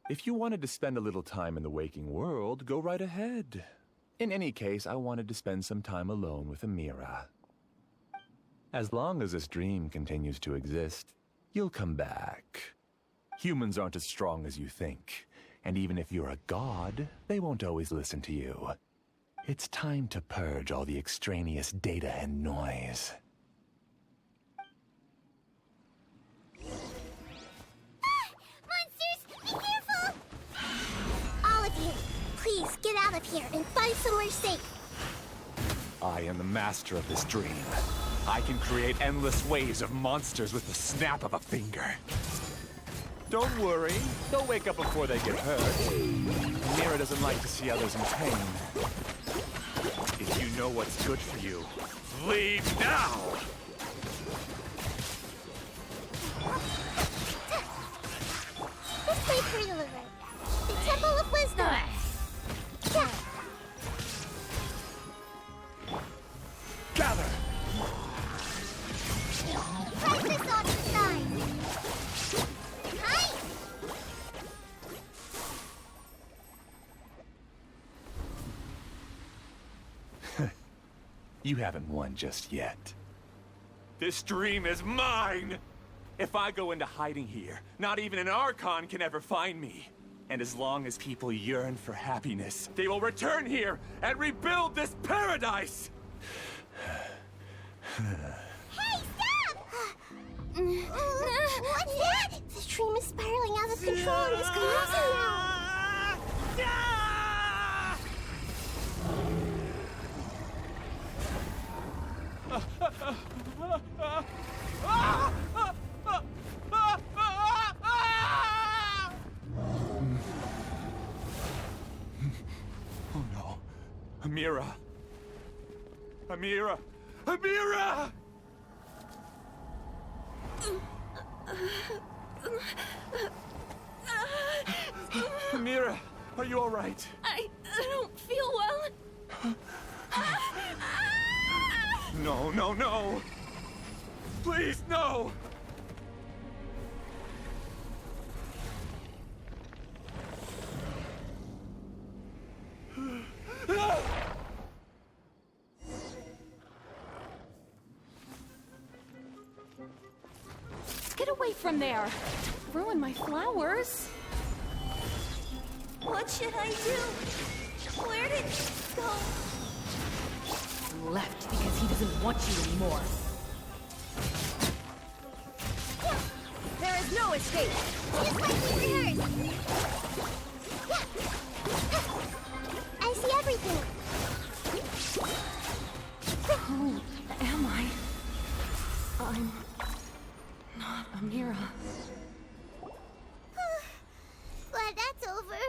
If you wanted to spend a little time in the waking world, go right ahead. In any case, I wanted to spend some time alone with Amira. As long as this dream continues to exist, you'll come back. Humans aren't as strong as you think, and even if you're a god, they won't always listen to you. It's time to purge all the extraneous data and noise. Monsters, be careful! All of you, please get out of here and find somewhere safe. I am the master of this dream. I can create endless waves of monsters with the snap of a finger. Don't worry, they'll wake up before they get hurt. Mira doesn't like to see others in pain. If you know what's good for you, leave now! This way for delivery. The Temple of Wisdom. Yeah. Gather! Crisis on the side. Hi. You haven't won just yet. This dream is mine! If I go into hiding here, not even an Archon can ever find me. And as long as people yearn for happiness, they will return here and rebuild this paradise! Hey, stop! What's that? The dream is spiraling out of control and is collapsing now. Oh no. Amira. Amira. Amira! Amira, are you all right? I don't feel well. No, no, no! Please, no! Get away from there! Ruin my flowers! What should I do? Where did he go? Left because he doesn't want you anymore. There is no escape! Just like we rehearsed. I see everything. Who am I? I'm not Amira. Glad that's over.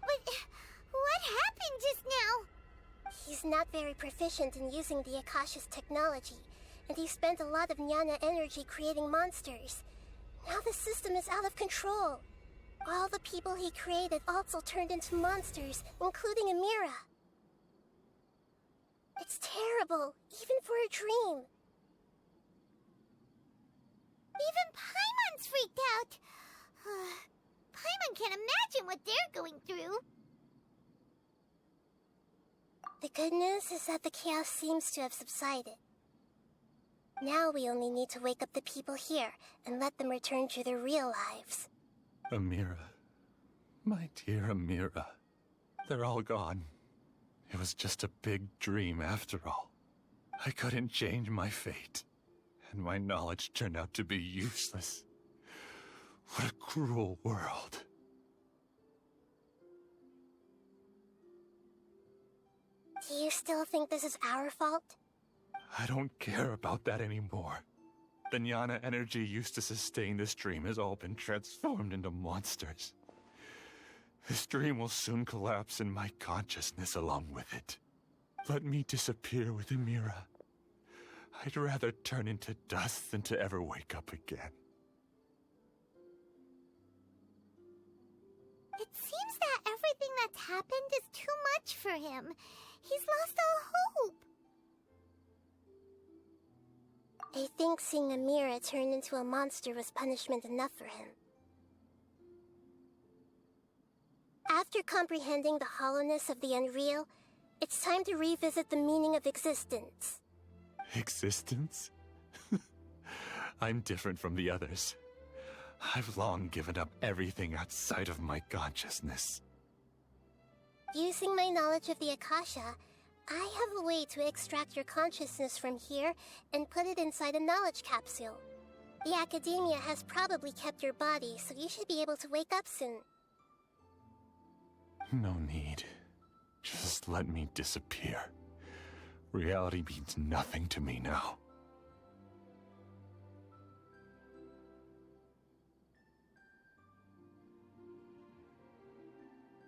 But what happened just now? He's not very proficient in using the Akasha's technology, and he spent a lot of Nyana energy creating monsters. Now the system is out of control. All the people he created also turned into monsters, including Amira. It's terrible, even for a dream. Even Paimon's freaked out. Paimon can't imagine what they're going through. The good news is that the chaos seems to have subsided. Now we only need to wake up the people here and let them return to their real lives. Amira. My dear Amira. They're all gone. It was just a big dream after all. I couldn't change my fate, and my knowledge turned out to be useless. What a cruel world. Do you still think this is our fault? I don't care about that anymore. The Nyana energy used to sustain this dream has all been transformed into monsters. This dream will soon collapse and my consciousness along with it. Let me disappear with Amira. I'd rather turn into dust than to ever wake up again. It seems that everything that's happened is too much for him. He's lost all hope. I think seeing Amira turn into a monster was punishment enough for him. After comprehending the hollowness of the unreal, it's time to revisit the meaning of existence. Existence? I'm different from the others. I've long given up everything outside of my consciousness. Using my knowledge of the Akasha, I have a way to extract your consciousness from here and put it inside a knowledge capsule. The Academia has probably kept your body, so you should be able to wake up soon. No need. Just let me disappear. Reality means nothing to me now.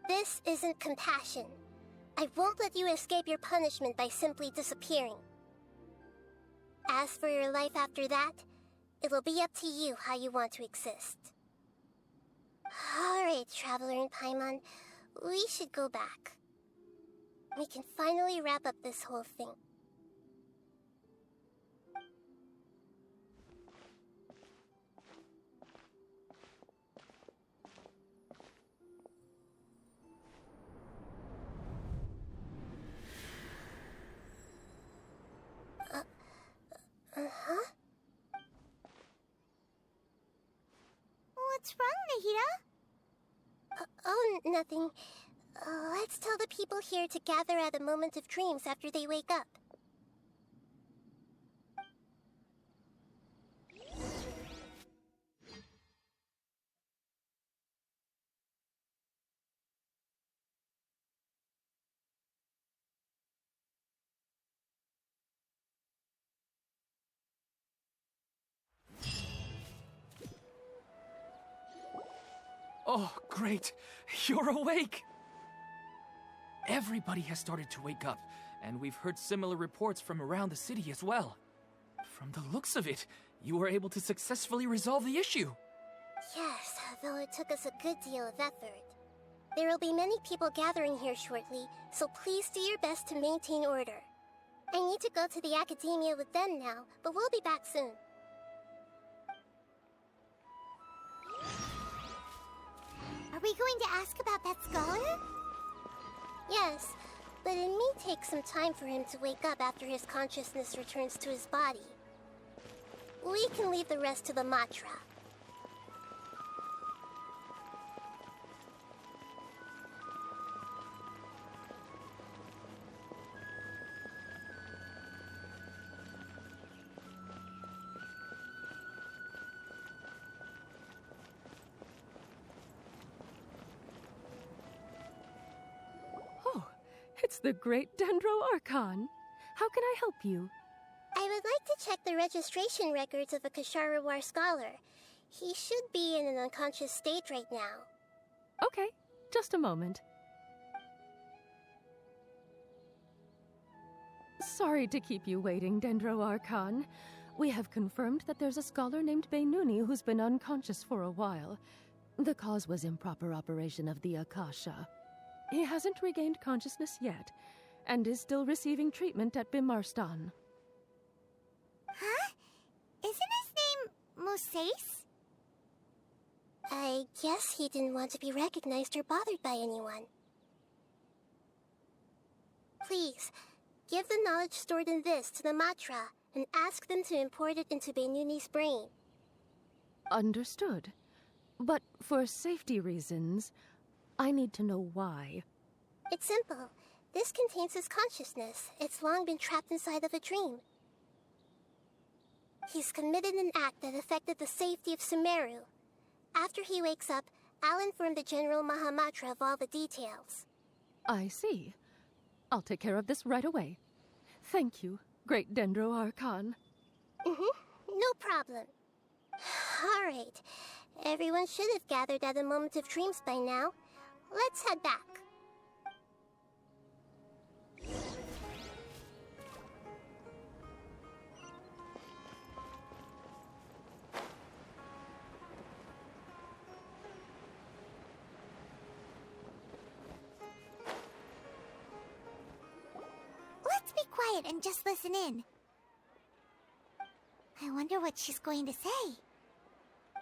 This isn't compassion. I won't let you escape your punishment by simply disappearing. As for your life after that, it'll be up to you how you want to exist. Alright, Traveler and Paimon, we should go back. We can finally wrap up this whole thing. Uh-huh? What's wrong, Nahida? Oh, nothing. Let's tell the people here to gather at a moment of dreams after they wake up. Oh, great! You're awake! Everybody has started to wake up, and we've heard similar reports from around the city as well. From the looks of it, you were able to successfully resolve the issue. Yes, though it took us a good deal of effort. There will be many people gathering here shortly, so please do your best to maintain order. I need to go to the Academia with them now, but we'll be back soon. Are we going to ask about that scholar? Yes, but it may take some time for him to wake up after his consciousness returns to his body. We can leave the rest to the Matra. It's the great Dendro Archon. How can I help you? I would like to check the registration records of a Kashara War scholar. He should be in an unconscious state right now. Okay, just a moment. Sorry to keep you waiting, Dendro Archon. We have confirmed that there's a scholar named Beinuni who's been unconscious for a while. The cause was improper operation of the Akasha. He hasn't regained consciousness yet, and is still receiving treatment at Bimarstan. Huh? Isn't his name Moses? I guess he didn't want to be recognized or bothered by anyone. Please, give the knowledge stored in this to the Matra and ask them to import it into Beinuni's brain. Understood. But for safety reasons, I need to know why. It's simple. This contains his consciousness. It's long been trapped inside of a dream. He's committed an act that affected the safety of Sumeru. After he wakes up, I'll inform the General Mahamatra of all the details. I see. I'll take care of this right away. Thank you, Great Dendro Archon. No problem. All right. Everyone should have gathered at the Moment of Dreams by now. Let's head back. Let's be quiet and just listen in. I wonder what she's going to say.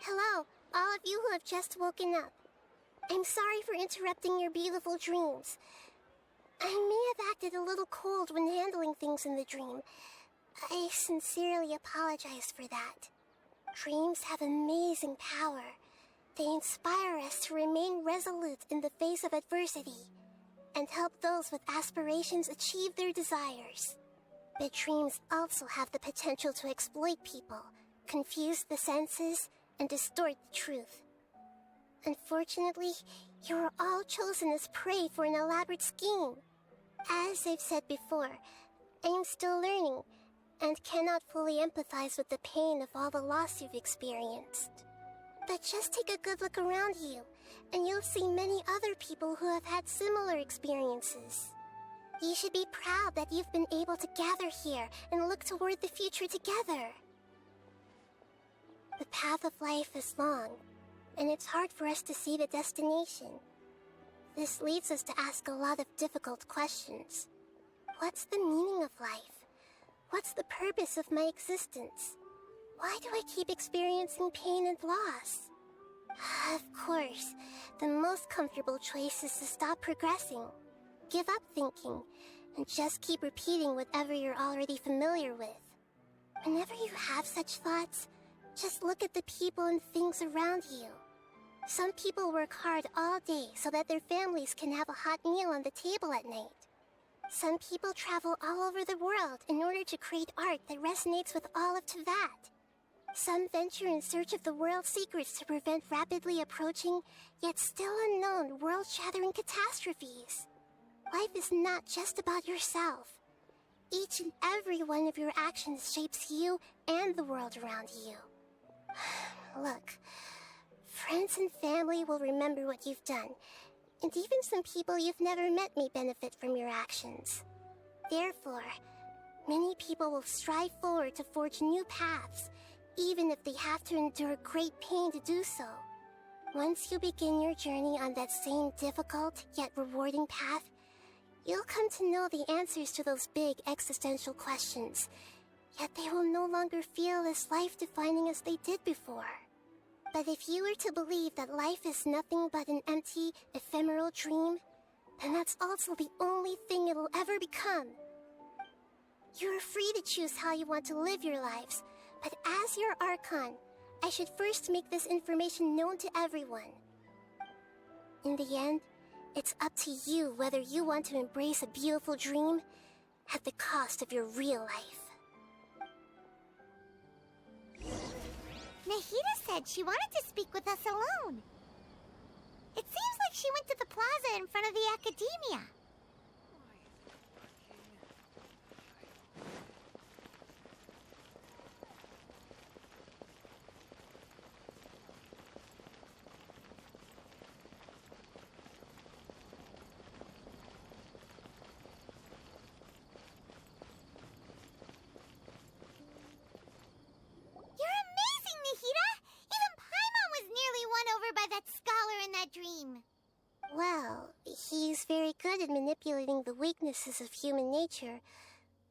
Hello, all of you who have just woken up. I'm sorry for interrupting your beautiful dreams. I may have acted a little cold when handling things in the dream. I sincerely apologize for that. Dreams have amazing power. They inspire us to remain resolute in the face of adversity and help those with aspirations achieve their desires. But dreams also have the potential to exploit people, confuse the senses, and distort the truth. Unfortunately, you are all chosen as prey for an elaborate scheme. As I've said before, I am still learning and cannot fully empathize with the pain of all the loss you've experienced. But just take a good look around you, and you'll see many other people who have had similar experiences. You should be proud that you've been able to gather here and look toward the future together. The path of life is long, and it's hard for us to see the destination. This leads us to ask a lot of difficult questions. What's the meaning of life? What's the purpose of my existence? Why do I keep experiencing pain and loss? Of course, the most comfortable choice is to stop progressing. Give up thinking, and just keep repeating whatever you're already familiar with. Whenever you have such thoughts, just look at the people and things around you. Some people work hard all day so that their families can have a hot meal on the table at night. Some people travel all over the world in order to create art that resonates with all of Teyvat. Some venture in search of the world's secrets to prevent rapidly approaching, yet still unknown, world-shattering catastrophes. Life is not just about yourself. Each and every one of your actions shapes you and the world around you. Look, friends and family will remember what you've done, and even some people you've never met may benefit from your actions. Therefore, many people will strive forward to forge new paths, even if they have to endure great pain to do so. Once you begin your journey on that same difficult yet rewarding path, you'll come to know the answers to those big existential questions, yet they will no longer feel as life-defining as they did before. But if you were to believe that life is nothing but an empty, ephemeral dream, then that's also the only thing it'll ever become. You're free to choose how you want to live your lives, but as your Archon, I should first make this information known to everyone. In the end, it's up to you whether you want to embrace a beautiful dream at the cost of your real life. Nahida said she wanted to speak with us alone. It seems like she went to the plaza in front of the academia. weaknesses of human nature,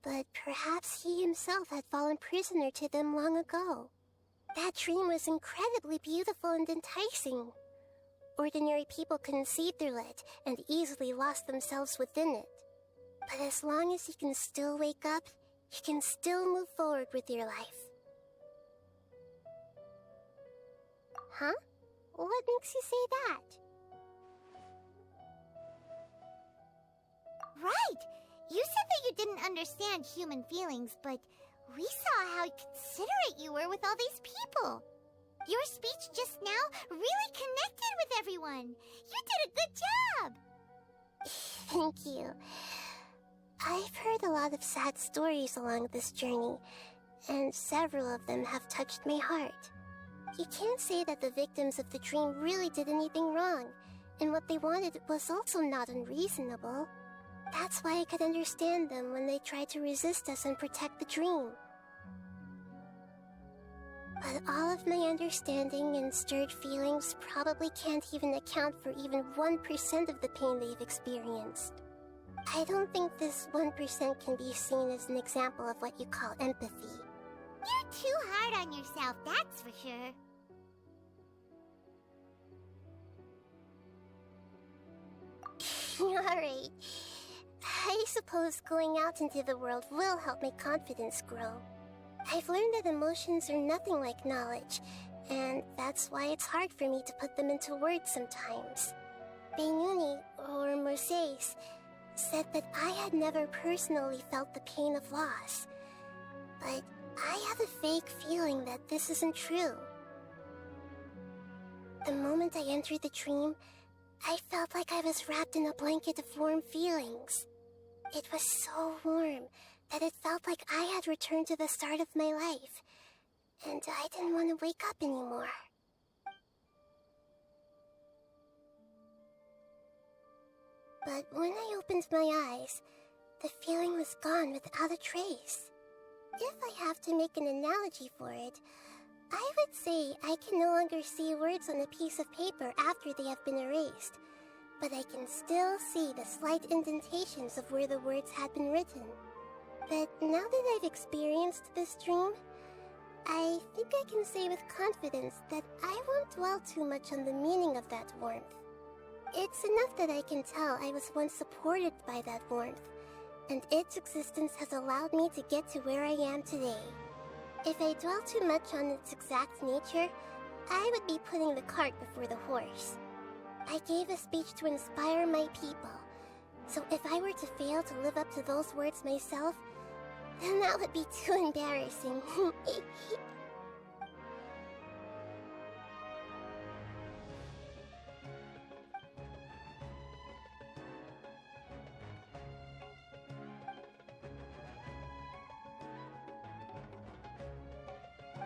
but perhaps he himself had fallen prisoner to them long ago. That dream was incredibly beautiful and enticing. Ordinary people couldn't see through it and easily lost themselves within it. But as long as you can still wake up, you can still move forward with your life. Huh? What makes you say that? Right! You said that you didn't understand human feelings, but we saw how considerate you were with all these people. Your speech just now really connected with everyone. You did a good job! Thank you. I've heard a lot of sad stories along this journey, and several of them have touched my heart. You can't say that the victims of the dream really did anything wrong, and what they wanted was also not unreasonable. That's why I could understand them when they tried to resist us and protect the dream. But all of my understanding and stirred feelings probably can't even account for even 1% of the pain they've experienced. I don't think this 1% can be seen as an example of what you call empathy. You're too hard on yourself, that's for sure. Alright. I suppose going out into the world will help my confidence grow. I've learned that emotions are nothing like knowledge, and that's why it's hard for me to put them into words sometimes. Beinuni, or Moses, said that I had never personally felt the pain of loss, but I have a vague feeling that this isn't true. The moment I entered the dream, I felt like I was wrapped in a blanket of warm feelings. It was so warm that it felt like I had returned to the start of my life, and I didn't want to wake up anymore. But when I opened my eyes, the feeling was gone without a trace. If I have to make an analogy for it, I would say I can no longer see words on a piece of paper after they have been erased, but I can still see the slight indentations of where the words had been written. But now that I've experienced this dream, I think I can say with confidence that I won't dwell too much on the meaning of that warmth. It's enough that I can tell I was once supported by that warmth, and its existence has allowed me to get to where I am today. If I dwell too much on its exact nature, I would be putting the cart before the horse. I gave a speech to inspire my people, so if I were to fail to live up to those words myself, then that would be too embarrassing.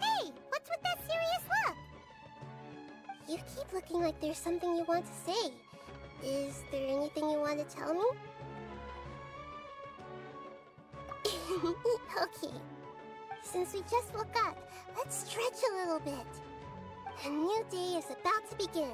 Hey, what's with that serious look? You keep looking like there's something you want to say. Is there anything you want to tell me? Okay. Since we just woke up, let's stretch a little bit. A new day is about to begin.